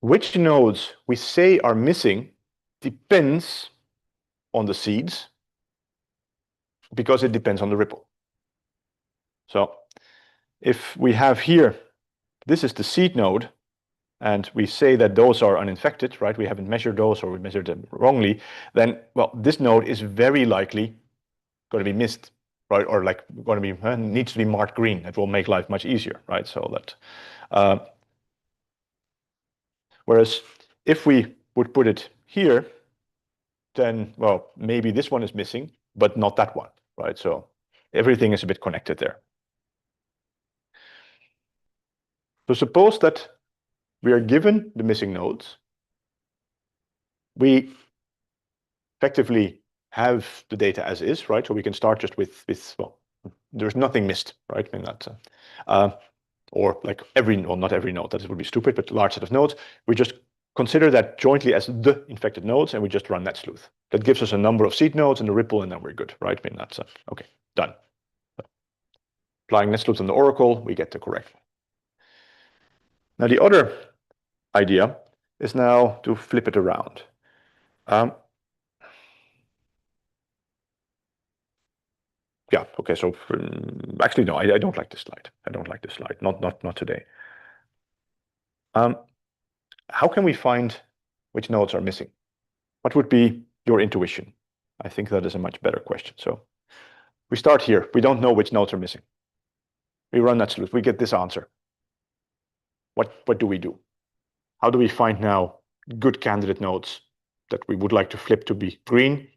which nodes we say are missing depends on the seeds, because it depends on the ripple. So if we have here, this is the seed node, and we say that those are uninfected, right? We haven't measured those, or we measured them wrongly, then, well, this node is very likely going to be missed, right? Or like going to be, needs to be marked green. It will make life much easier, right? So that, whereas if we would put it here, then, well, maybe this one is missing, but not that one, right? So everything is a bit connected there. So suppose that we are given the missing nodes. We effectively have the data as is, right? So we can start just with well, there's nothing missed, right? I mean that, or like well, not every node, that would be stupid, but a large set of nodes. We just consider that jointly as the infected nodes, and we just run NetSleuth. That gives us a number of seed nodes and a ripple, and then we're good, right? I mean that's okay, done. Applying NetSleuth on the oracle, we get the correct one. Now the other idea is now to flip it around. Yeah, okay, so actually no, I don't like this slide. I don't like this slide, not today. How can we find which nodes are missing? What would be your intuition? I think that is a much better question. So we start here. We don't know which nodes are missing. We run NetSleuth. We get this answer. What do we do? How do we find now good candidate nodes that we would like to flip to be green?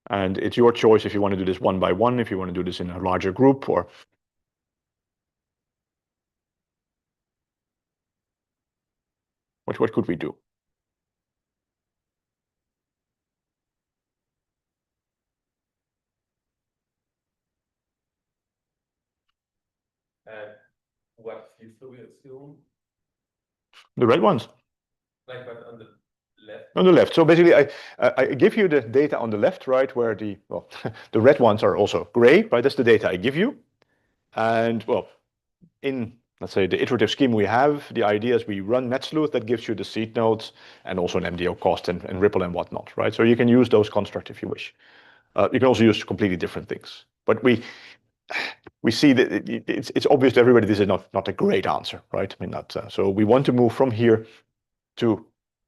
And it's your choice if you want to do this one by one, if you want to do this in a larger group, or what could we do? What seeds do we assume? The red ones. Like, but on the left? On the left. So basically, I give you the data on the left, right, where the red ones are also gray, right? That's the data I give you. And well, in, let's say, the iterative scheme we have, the idea is we run NetSleuth that gives you the seed nodes and also an MDO cost and ripple and whatnot, right? So you can use those constructs if you wish. You can also use completely different things. But we see that it's obvious to everybody this is not a great answer, right? I mean, so we want to move from here to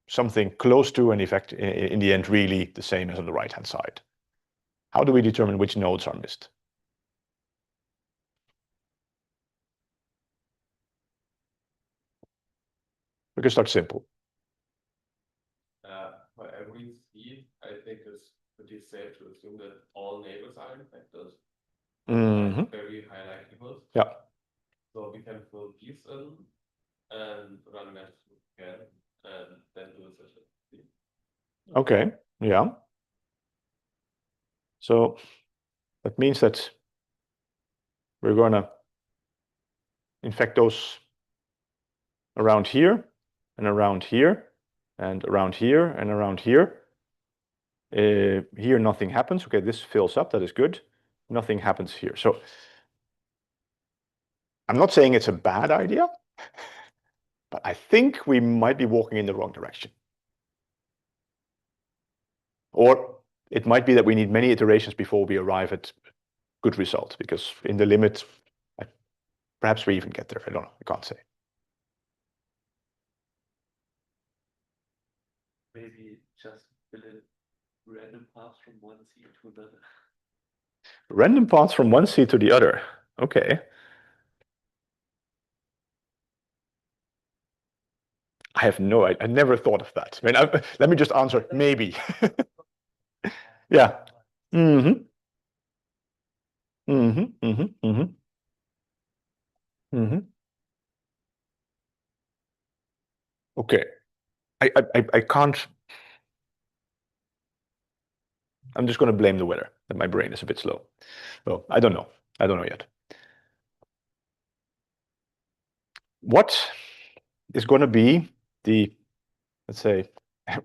something close to an effect in the end really the same as on the right-hand side. How do we determine which nodes are missed? We can start simple. For every seed, I think it's pretty safe to assume that all neighbors are infected. Mm-hmm. Very high likelihood. Yeah. So we can fill these in and run NetSleuth again and then do a session. Okay, yeah. So that means that we're going to infect those around here and around here and around here and around here. Here nothing happens. Okay, this fills up, that is good. Nothing happens here. So I'm not saying it's a bad idea, but I think we might be walking in the wrong direction. Or it might be that we need many iterations before we arrive at good results, because in the limit, perhaps we even get there. I don't know, I can't say. Maybe just fill in random paths from one seed to another. Random paths from one seed to the other. Okay. I have no idea. I never thought of that. I mean, let me just answer, maybe. Yeah. Mm-hmm. Mm-hmm. Mm-hmm. Mm-hmm. Mm-hmm. Okay. I can't. I'm just going to blame the weather, that my brain is a bit slow. So I don't know. I don't know yet. What is going to be the, let's say,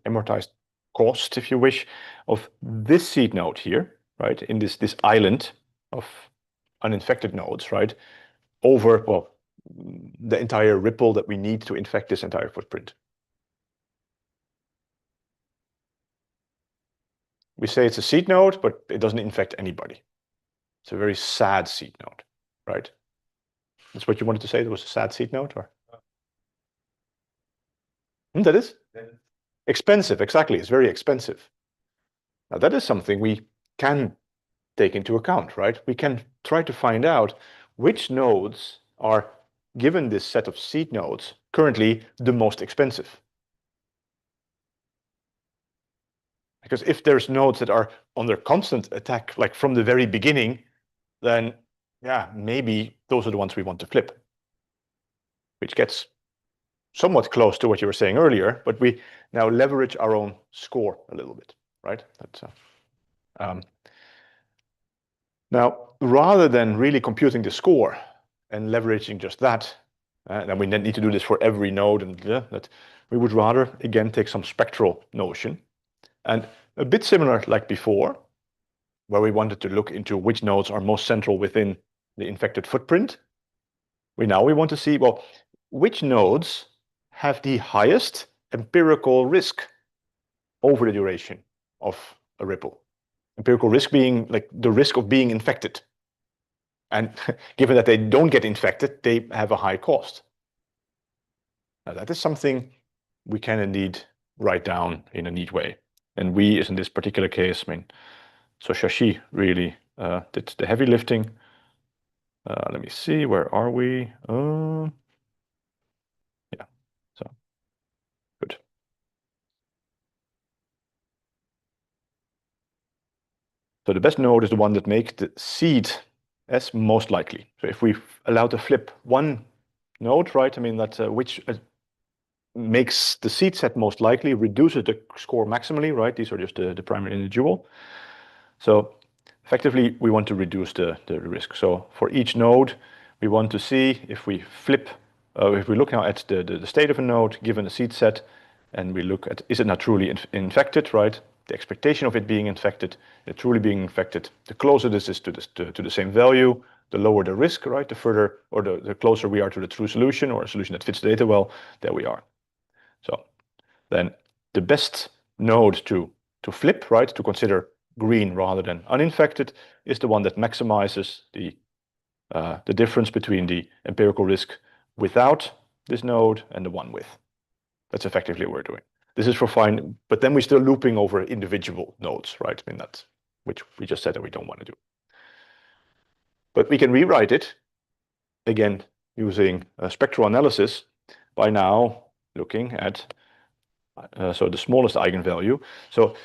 amortized cost, if you wish, of this seed node here, right, in this island of uninfected nodes, right, over, well, the entire ripple that we need to infect this entire footprint? We say it's a seed node, but it doesn't infect anybody. It's a very sad seed node, right? That's what you wanted to say? There was a sad seed node, or? That is? Expensive, exactly. It's very expensive. Now that is something we can take into account, right? We can try to find out which nodes are, given this set of seed nodes, currently the most expensive. Because if there's nodes that are under constant attack, like from the very beginning, then yeah, maybe those are the ones we want to flip. Which gets somewhat close to what you were saying earlier, but we now leverage our own score a little bit, right? That's Now, rather than really computing the score and leveraging just that, and we need to do this for every node, and that we would rather, again, take some spectral notion. And a bit similar like before, where we wanted to look into which nodes are most central within the infected footprint. We want to see, well, which nodes have the highest empirical risk over the duration of a ripple. Empirical risk being like the risk of being infected. And given that they don't get infected, they have a high cost. Now, that is something we can indeed write down in a neat way. And we, as in this particular case, I mean, so Shashi really did the heavy lifting. Let me see, where are we? Yeah, so good. So the best node is the one that makes the seed as most likely. So if we allow to flip one node, right, I mean that which makes the seed set most likely, reduces the score maximally, right? These are just the primary individual. So effectively, we want to reduce the risk. So for each node, we want to see if we flip, if we look now at the state of a node given a seed set, and we look at, is it not truly infected, right? The expectation of it being infected, it truly being infected. The closer this is to the same value, the lower the risk, right? The further, or the closer we are to the true solution, or a solution that fits the data well, there we are. So then the best node to flip, right, to consider green rather than uninfected, is the one that maximizes the difference between the empirical risk without this node and the one with. That's effectively what we're doing. This is for fine, but then we're still looping over individual nodes, right? I mean, that's which we just said that we don't want to do. But we can rewrite it, again, using spectral analysis by now looking at so the smallest eigenvalue. So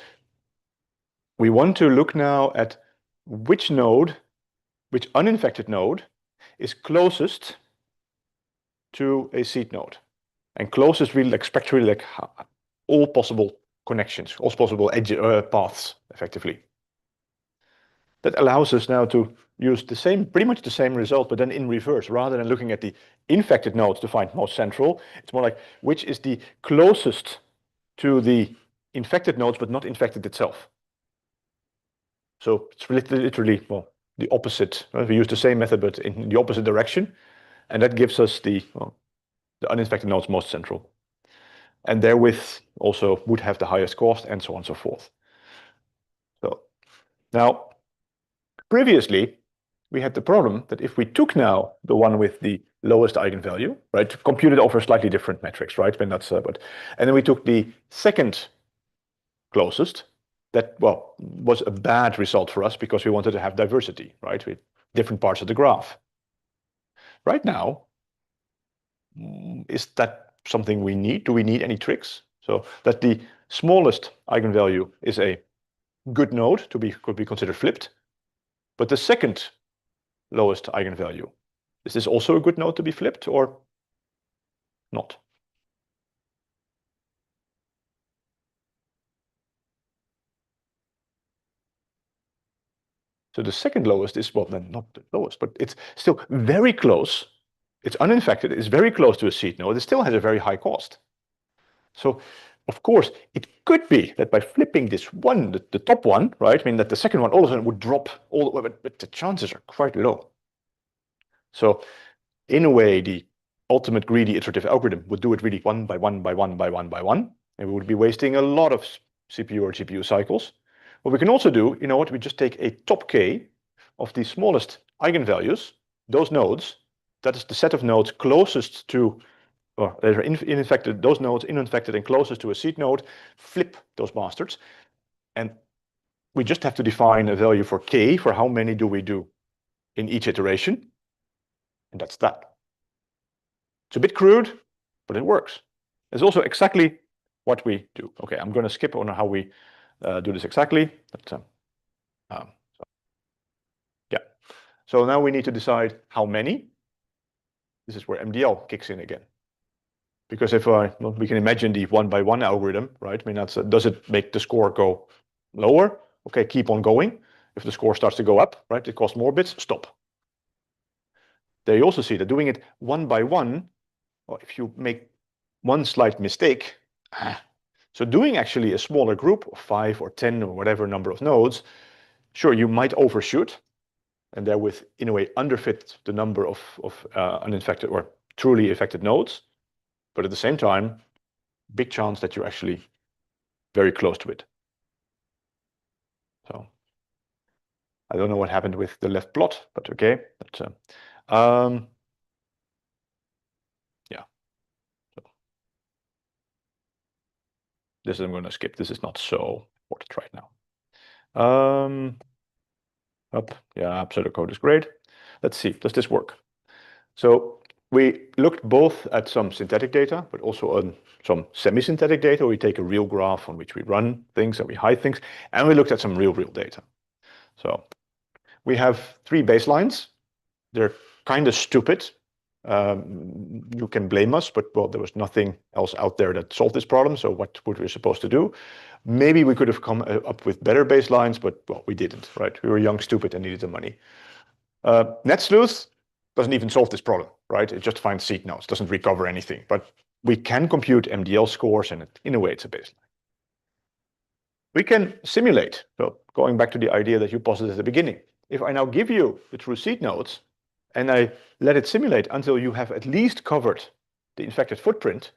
we want to look now at which node, which uninfected node is closest to a seed node. And closest really like spectrally like all possible connections, all possible edge paths, effectively. That allows us now to use the same, pretty much the same result, but then in reverse. Rather than looking at the infected nodes to find most central, it's more like which is the closest to the infected nodes, but not infected itself. So it's literally, well, the opposite. Right? We use the same method, but in the opposite direction. And that gives us the uninfected nodes most central. And therewith also would have the highest cost, and so on and so forth. So now, previously, we had the problem that if we took now the one with the lowest eigenvalue, right, computed over slightly different metrics, right? And that's and then we took the second closest. That, well, was a bad result for us because we wanted to have diversity, right? With different parts of the graph. Right now, is that something we need? Do we need any tricks? So that the smallest eigenvalue is a good node could be considered flipped, but the second lowest eigenvalue, is this also a good node to be flipped or not? So the second lowest is, well, then not the lowest, but it's still very close. It's uninfected, it's very close to a seed node. It still has a very high cost. So, of course, it could be that by flipping this one, the top one, right, I mean that the second one all of a sudden would drop all the way, but the chances are quite low. So, in a way, the ultimate greedy iterative algorithm would do it really one by one by one by one by one, and we would be wasting a lot of CPU or GPU cycles. What we can also do, you know what, we just take a top k of the smallest eigenvalues, those nodes, that is the set of nodes closest to, or they're infected, those nodes infected and closest to a seed node, flip those bastards. And we just have to define a value for k, for how many do we do in each iteration. And that's that. It's a bit crude, but it works. It's also exactly what we do. Okay, I'm going to skip on how we do this exactly. But, yeah. So now we need to decide how many. This is where MDL kicks in again. Because if we can imagine the one by one algorithm, right? I mean, does it make the score go lower okay, keep on going. If the score starts to go up, right, it costs more bits, stop. There you also see that doing it one by one, or if you make one slight mistake, so doing actually a smaller group of 5 or 10 or whatever number of nodes, sure, you might overshoot and therewith, in a way, underfit the number of uninfected or truly affected nodes. But at the same time, big chance that you're actually very close to it. So I don't know what happened with the left plot, but okay. But, yeah. So this I'm going to skip. This is not so important right now. Yeah, pseudocode is great. Let's see, does this work? So we looked both at some synthetic data, but also on some semi-synthetic data. We take a real graph on which we run things and we hide things, and we looked at some real data. So we have 3 baselines. They're kind of stupid. You can blame us, but well, there was nothing else out there that solved this problem. So what were we supposed to do? Maybe we could have come up with better baselines, but well, we didn't, right? We were young, stupid, and needed the money. NetSleuth doesn't even solve this problem, right? It just finds seed nodes, doesn't recover anything. But we can compute MDL scores, and in a way, it's a baseline. We can simulate. So going back to the idea that you posited at the beginning, if I now give you the true seed nodes, and I let it simulate until you have at least covered the infected footprint,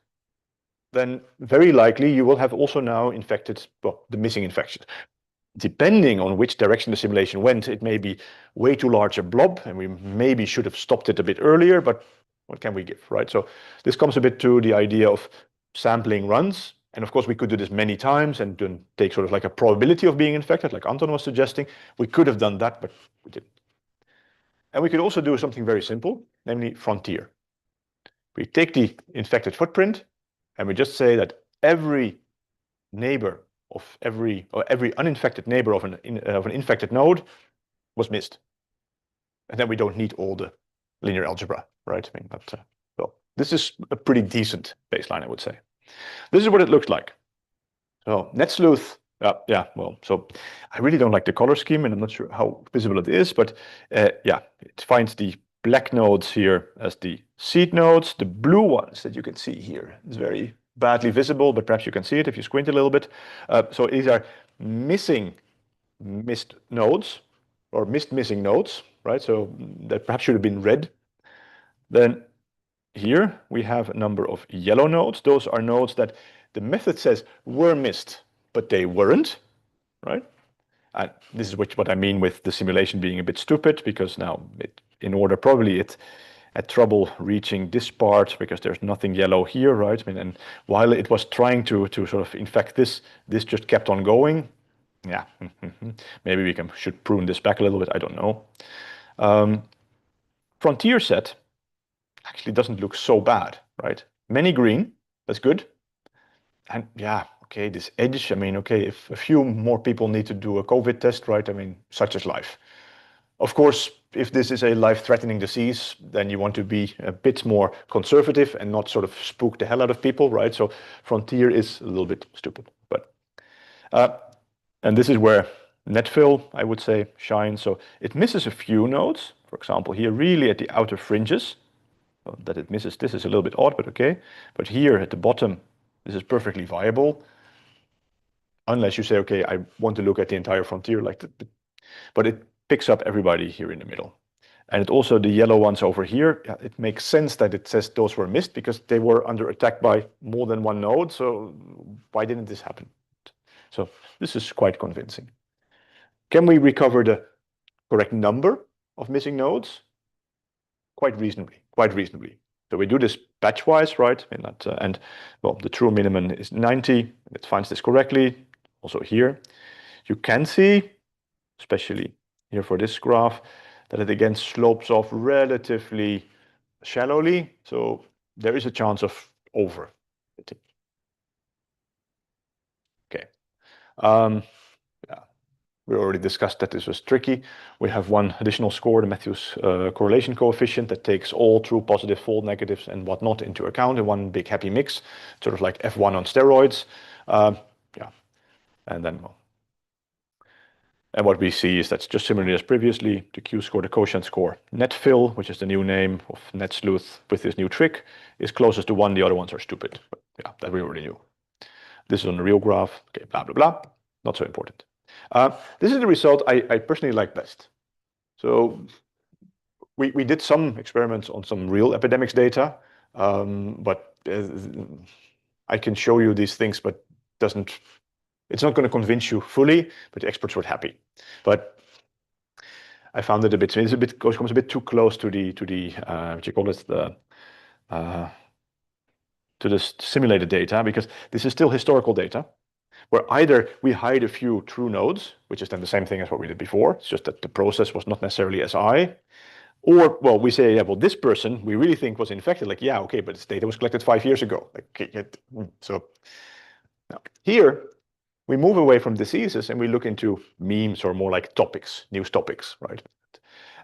then very likely you will have also now infected, well, the missing infections. Depending on which direction the simulation went, it may be way too large a blob, and we maybe should have stopped it a bit earlier, but what can we give, right? So this comes a bit to the idea of sampling runs. And of course, we could do this many times and then take sort of like a probability of being infected, like Anton was suggesting. We could have done that, but we didn't. And we could also do something very simple, namely frontier. We take the infected footprint, and we just say that every neighbor of every uninfected neighbor of an infected node was missed. And then we don't need all the linear algebra, right? I mean, but, well, this is a pretty decent baseline, I would say. This is what it looks like. So NetSleuth, yeah, well, so I really don't like the color scheme, and I'm not sure how visible it is, but yeah, it finds the black nodes here as the seed nodes. The blue ones that you can see here is very badly visible, but perhaps you can see it if you squint a little bit. So these are missed nodes, or missing nodes, right? So that perhaps should have been red. Then here we have a number of yellow nodes. Those are nodes that the method says were missed, but they weren't, right? And this is what I mean with the simulation being a bit stupid, because now probably it had trouble reaching this part because there's nothing yellow here, right? I mean, and while it was trying to sort of infect this just kept on going. Yeah, maybe we should prune this back a little bit, I don't know. Frontier set actually doesn't look so bad, right? Many green, that's good. And yeah, okay, this edge, I mean, okay, if a few more people need to do a COVID test, right? I mean, such is life. Of course, if this is a life-threatening disease, then you want to be a bit more conservative and not sort of spook the hell out of people, right? So frontier is a little bit stupid, but and this is where netfill, I would say, shines. So it misses a few nodes, for example, here really at the outer fringes. Well, that it misses this is a little bit odd, but okay. But here at the bottom, this is perfectly viable. Unless you say, okay, I want to look at the entire frontier, like but it picks up everybody here in the middle. And it also, the yellow ones over here, it makes sense that it says those were missed because they were under attack by more than one node. So why didn't this happen? So this is quite convincing. Can we recover the correct number of missing nodes? Quite reasonably. So we do this batch-wise, right? And well, the true minimum is 90. It finds this correctly. Also here, you can see, especially here for this graph, that it again slopes off relatively shallowly. So there is a chance of over. Okay. Yeah. We already discussed that this was tricky. We have one additional score, the Matthews correlation coefficient, that takes all true positive, false negatives, and whatnot into account in one big happy mix, sort of like F1 on steroids. Yeah, and then well, And what we see is that's just similarly as previously, the Q-score, the quotient score, net fill, which is the new name of net sleuth with this new trick, is closest to 1. The other ones are stupid. But yeah, that we already knew. This is on the real graph. Okay, blah, blah, blah. Not so important. This is the result I personally like best. So we did some experiments on some real epidemics data, but I can show you these things, but it's not going to convince you fully, but the experts were happy. But I found it comes a bit too close to the what you call it, to the simulated data, because this is still historical data, where either we hide a few true nodes, which is then the same thing as what we did before. It's just that the process was not necessarily SI. Or, well, we say, yeah, well, this person we really think was infected. Like, yeah, okay, but this data was collected 5 years ago. Like, so now here we move away from diseases and we look into memes, or more like topics, news topics, right?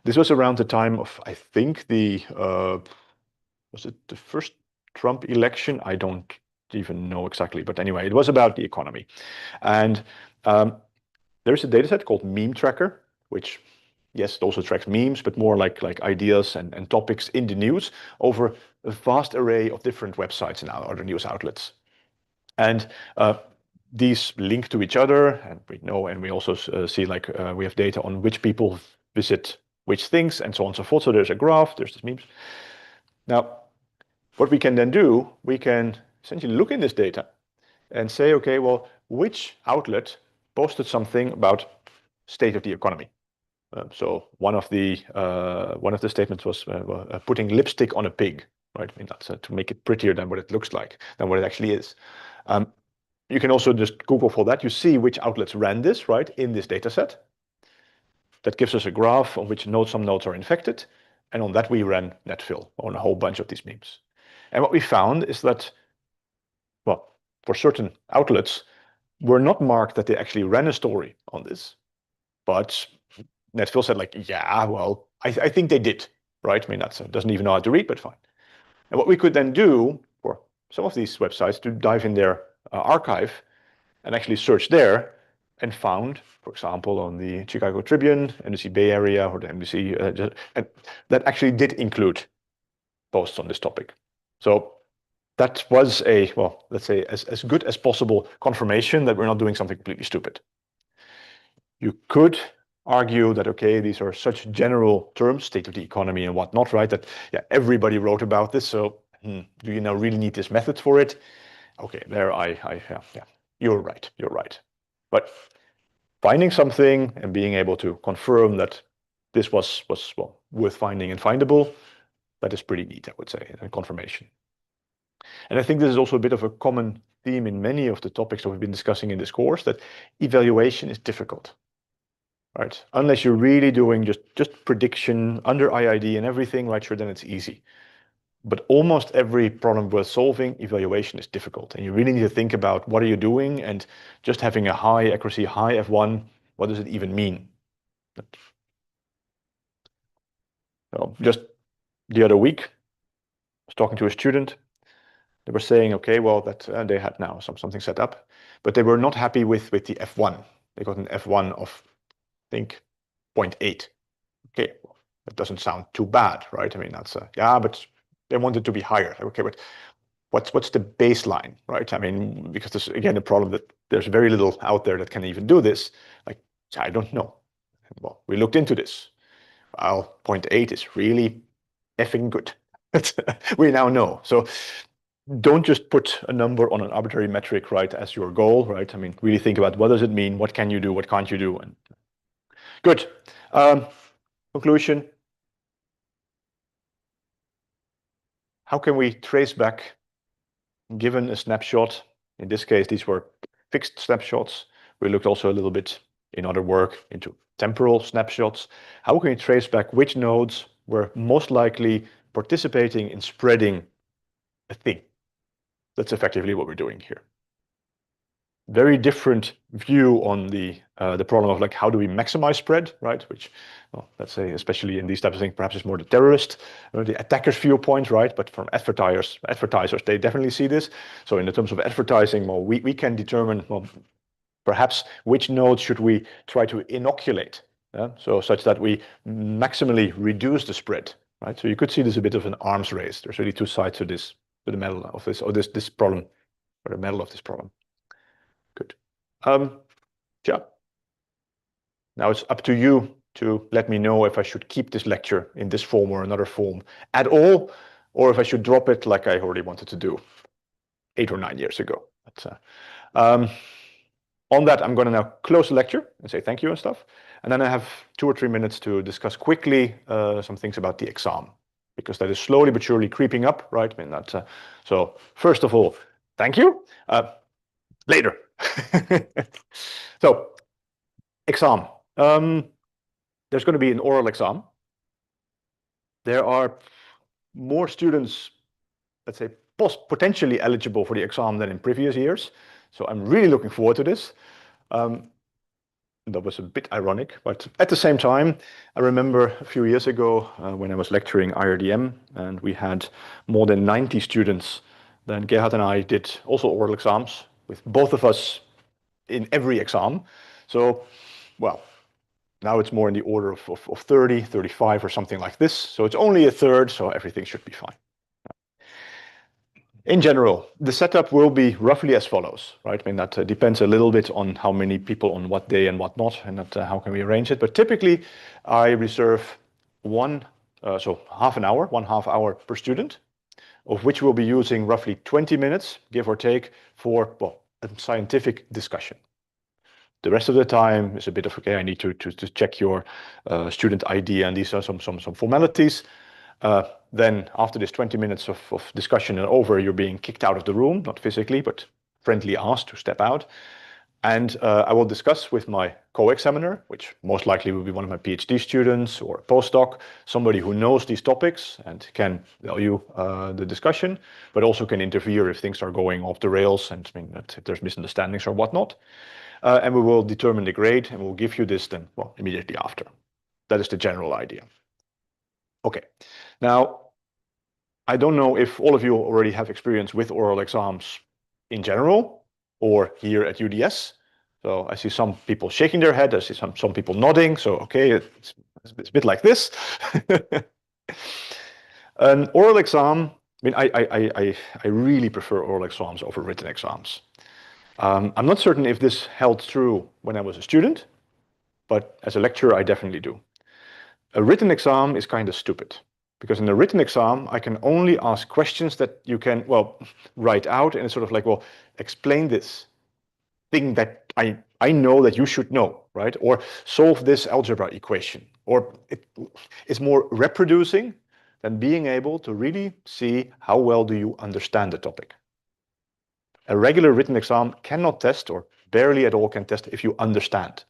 This was around the time of, I think, was it the first Trump election? I don't even know exactly, but anyway, it was about the economy. And there's a data set called Meme Tracker, which, yes, it also tracks memes, but more like ideas and topics in the news over a vast array of different websites and other news outlets. And these link to each other, and we know, and we also see we have data on which people visit which things and so on and so forth. So there's a graph, there's this memes. Now, what we can then do, we can essentially look in this data and say, okay, well, which outlet posted something about state of the economy? So one of the statements was putting lipstick on a pig, right? I mean, that's to make it prettier than what it looks like, than what it actually is. You can also just Google for that. You see which outlets ran this, right, in this data set. That gives us a graph on which some nodes are infected. And on that, we ran netfill on a whole bunch of these memes. And what we found is that, well, for certain outlets, were not marked that they actually ran a story on this. But netfill said, like, yeah, well, I think they did, right? I mean, that doesn't even know how to read, but fine. And what we could then do for some of these websites to dive in their archive and actually search there, and found, for example, on the Chicago Tribune, NBC Bay Area, or the NBC, and that actually did include posts on this topic. So that was a, well, let's say, as good as possible confirmation that we're not doing something completely stupid. You could argue that, okay, these are such general terms, state of the economy and whatnot, right? That, yeah, everybody wrote about this. So do you now really need this method for it? Okay, there yeah, you're right. But finding something and being able to confirm that this was well, worth finding and findable, that is pretty neat, I would say, a confirmation. And I think this is also a bit of a common theme in many of the topics that we've been discussing in this course, that evaluation is difficult, right? Unless you're really doing just prediction under IID and everything, right? Sure, then it's easy. But almost every problem worth solving, evaluation is difficult. And you really need to think about what are you doing, and just having a high accuracy, high F1, what does it even mean? So just the other week, I was talking to a student. They were saying, okay, well, that they had now something set up, but they were not happy with the F1. They got an F1 of, I think, 0.8. Okay, well, that doesn't sound too bad, right? I mean, that's yeah, but they want it to be higher. Okay, but what's the baseline, right? I mean, because there's again a problem that there's very little out there that can even do this. Like, I don't know. Well, we looked into this. Well, 0.8 is really effing good. We now know. So don't just put a number on an arbitrary metric, right, as your goal, right? I mean, really think about what does it mean? What can you do? What can't you do? And good. Conclusion. How can we trace back, given a snapshot? In this case, these were fixed snapshots. We looked also a little bit in other work into temporal snapshots. How can we trace back which nodes were most likely participating in spreading a thing? That's effectively what we're doing here. Very different view on the problem of, like, how do we maximize spread, right? Which, well, let's say, especially in these types of things, perhaps it's more the terrorist, the attacker's viewpoint, right? But from advertisers, they definitely see this. So in the terms of advertising, well, we can determine, well, Perhaps which nodes should we try to inoculate, so such that we maximally reduce the spread, right? So you could see this a bit of an arms race. There's really two sides to this, to the metal of this, or this problem, or the metal of this problem. Good. Yeah. Now it's up to you to let me know if I should keep this lecture in this form or another form at all, or if I should drop it like I already wanted to do 8 or 9 years ago. But, on that, I'm going to now close the lecture and say thank you and stuff. And then I have 2 or 3 minutes to discuss quickly some things about the exam, because that is slowly but surely creeping up, right? I mean, that, so first of all, thank you. Later. So, exam. There's going to be an oral exam. There are more students, let's say, potentially eligible for the exam than in previous years. So I'm really looking forward to this. That was a bit ironic, but at the same time, I remember a few years ago when I was lecturing IRDM and we had more than 90 students. Then Gerhard and I did also oral exams with both of us in every exam. So, well, now it's more in the order of 30, 35 or something like this. So it's only a third, so everything should be fine. In general, the setup will be roughly as follows, right? I mean, that depends a little bit on how many people on what day and what not, and that, how can we arrange it. But typically, I reserve so half an hour, 1/2 hour per student, of which we'll be using roughly 20 minutes, give or take, for, well, a scientific discussion. The rest of the time is a bit of, okay, I need to check your student ID, and these are some formalities. Then after this 20 minutes of discussion and over, you're being kicked out of the room, not physically, but friendly asked to step out. And I will discuss with my co-examiner, which most likely will be one of my PhD students or a postdoc, somebody who knows these topics and can value the discussion, but also can interfere if things are going off the rails and, I mean, if there's misunderstandings or whatnot. And we will determine the grade and we'll give you this then, well, immediately after. That is the general idea. Okay, now, I don't know if all of you already have experience with oral exams in general or here at UDS. So I see some people shaking their head, I see some people nodding, so okay, it's a bit like this. An oral exam, I mean, I really prefer oral exams over written exams. I'm not certain if this held true when I was a student, but as a lecturer, I definitely do. A written exam is kind of stupid, because in a written exam, I can only ask questions that you can, well, write out, and it's sort of like, well, explain this thing that I know that you should know, right? Or solve this algebra equation. Or it's more reproducing than being able to really see how well do you understand the topic. A regular written exam cannot test, or barely at all can test, if you understand.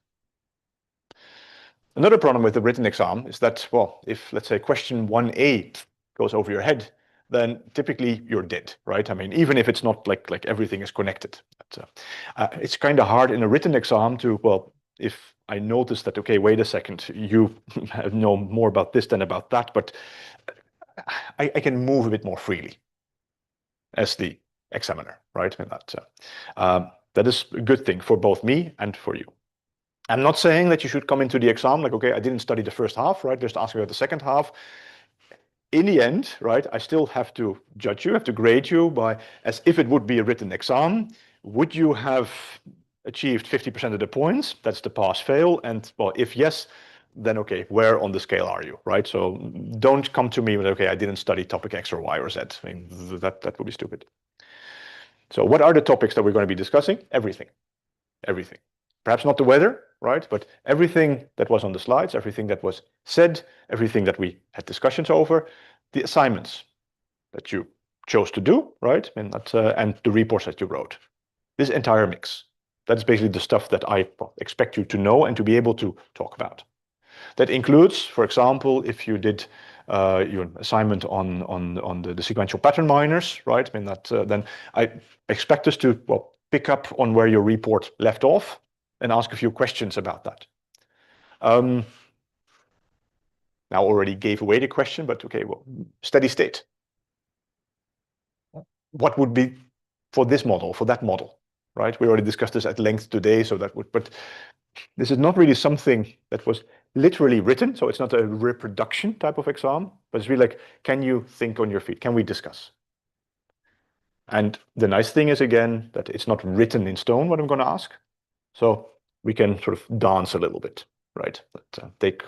Another problem with the written exam is that, well, if, let's say, question 1A goes over your head, then typically you're dead, right? I mean, even if it's not like everything is connected. But, it's kind of hard in a written exam to, well, if I notice that, okay, wait a second, you know more about this than about that, but I can move a bit more freely as the examiner, right? And that is a good thing for both me and for you. I'm not saying that you should come into the exam like, okay, I didn't study the first half, right? Just ask me about the second half. In the end, right, I still have to judge you, have to grade you by, as if it would be a written exam. Would you have achieved 50% of the points? That's the pass-fail. And, well, if yes, then okay, where on the scale are you, right? So don't come to me with, okay, I didn't study topic X or Y or Z. I mean, that would be stupid. So what are the topics that we're going to be discussing? Everything. Everything. Perhaps not the weather, right? But everything that was on the slides, everything that was said, everything that we had discussions over, the assignments that you chose to do, right? And the reports that you wrote. This entire mix. That's basically the stuff that I expect you to know and to be able to talk about. That includes, for example, if you did your assignment on the sequential pattern miners, right? I mean, then I expect us to, well, pick up on where your report left off and ask a few questions about that. Now already gave away the question, but okay, well, steady state. What would be for this model, for that model, right? We already discussed this at length today, so that would, but this is not really something that was literally written, so it's not a reproduction type of exam, but it's really like, can you think on your feet? Can we discuss? And the nice thing is, again, that it's not written in stone what I'm going to ask, so we can sort of dance a little bit, right? But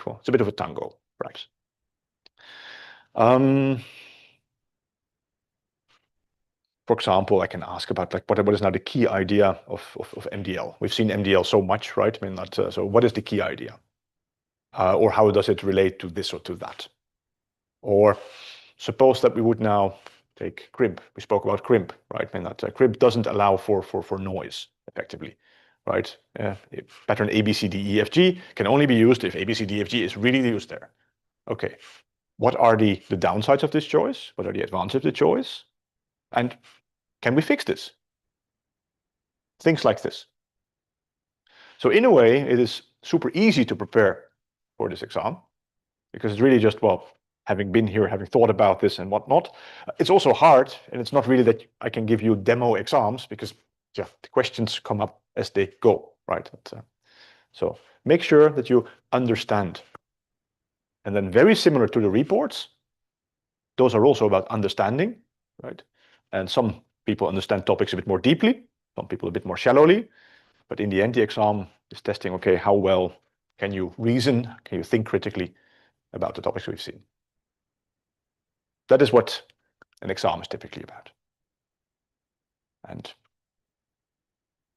well, it's a bit of a tango, perhaps. For example, I can ask about like what is now the key idea of MDL. We've seen MDL so much, right? I mean, that, so what is the key idea? Or how does it relate to this or to that? Or suppose that we would now take crimp. We spoke about crimp, right? I mean, that crimp doesn't allow for noise, effectively, right? Pattern A, B, C, D, E, F, G can only be used if A, B, C, D, F, G is really used there. Okay, what are the downsides of this choice? What are the advantages of the choice? And can we fix this? Things like this. So in a way, it is super easy to prepare for this exam because it's really just, well, having been here, having thought about this and whatnot. It's also hard, and it's not really that I can give you demo exams because yeah, the questions come up as they go, right? So make sure that you understand. And then very similar to the reports, those are also about understanding, right? And some people understand topics a bit more deeply, some people a bit more shallowly. But in the end, the exam is testing, okay, how well can you reason, can you think critically about the topics we've seen? That is what an exam is typically about. And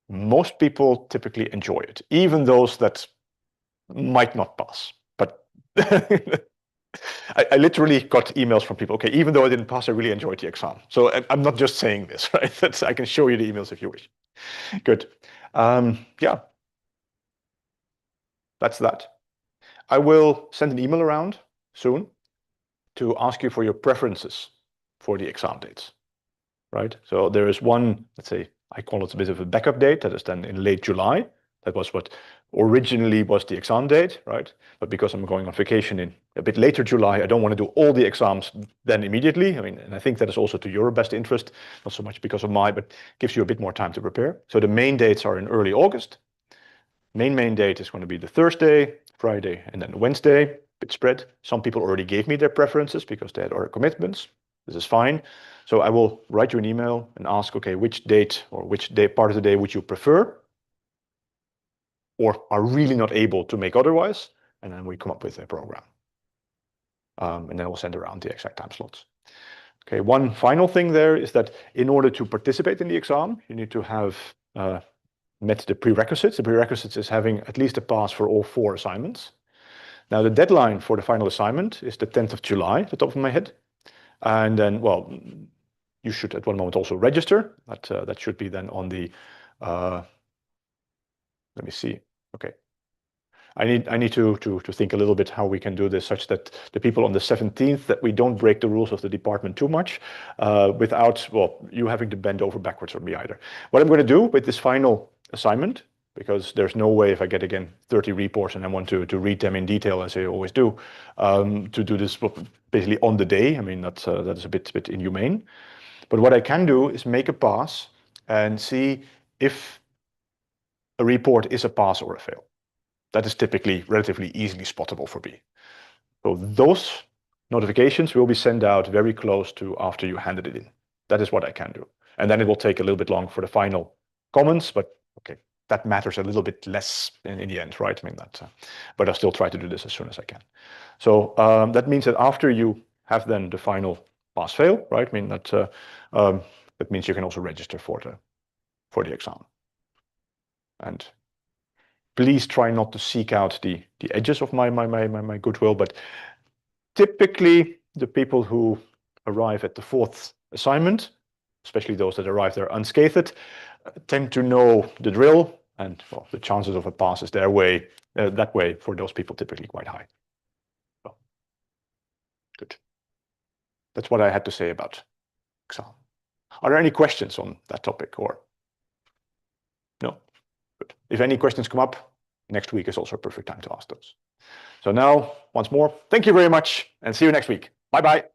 most people typically enjoy it, even those that might not pass. But I literally got emails from people, okay, even though I didn't pass, I really enjoyed the exam. So I'm not just saying this, right? I can show you the emails if you wish. Good. Yeah. That's that. I will send an email around soon to ask you for your preferences for the exam dates, right? So there is one, let's say, I call it a bit of a backup date that is then in late July. That was what originally was the exam date, right? But because I'm going on vacation in a bit later July, I don't want to do all the exams then immediately. I mean, and I think that is also to your best interest, not so much because of mine, but gives you a bit more time to prepare. So the main dates are in early August. Main date is going to be the Thursday, Friday, and then Wednesday. Bit spread. Some people already gave me their preferences because they had other commitments. This is fine. So I will write you an email and ask, okay, which date or which day part of the day would you prefer, or are really not able to make otherwise, and then we come up with a program. And then we'll send around the exact time slots. Okay, one final thing there is that in order to participate in the exam, you need to have met the prerequisites. The prerequisites is having at least a pass for all 4 assignments. Now the deadline for the final assignment is the 10th of July, at the top of my head. And then, well, you should at one moment also register. That should be then on the, let me see, okay. I need to think a little bit how we can do this such that the people on the 17th, that we don't break the rules of the department too much without, well, you having to bend over backwards on me either. What I'm going to do with this final assignment, because there's no way if I get again 30 reports and I want to read them in detail as I always do, to do this basically on the day. I mean, that is a bit inhumane. But what I can do is make a pass and see if a report is a pass or a fail. That is typically relatively easily spottable for me. So those notifications will be sent out very close to after you handed it in. That is what I can do. And then it will take a little bit long for the final comments, but okay, that matters a little bit less in the end, right? I mean, but I'll still try to do this as soon as I can. So that means that after you have then the final pass-fail, right? I mean, that means you can also register for the exam. And please try not to seek out the edges of my goodwill, but typically the people who arrive at the 4th assignment, especially those that arrive there unscathed, tend to know the drill, and well, the chances of a pass is that way for those people typically quite high. So, good. That's what I had to say about exam. Are there any questions on that topic or no? Good. If any questions come up, next week is also a perfect time to ask those. So now, once more, thank you very much and see you next week. Bye-bye.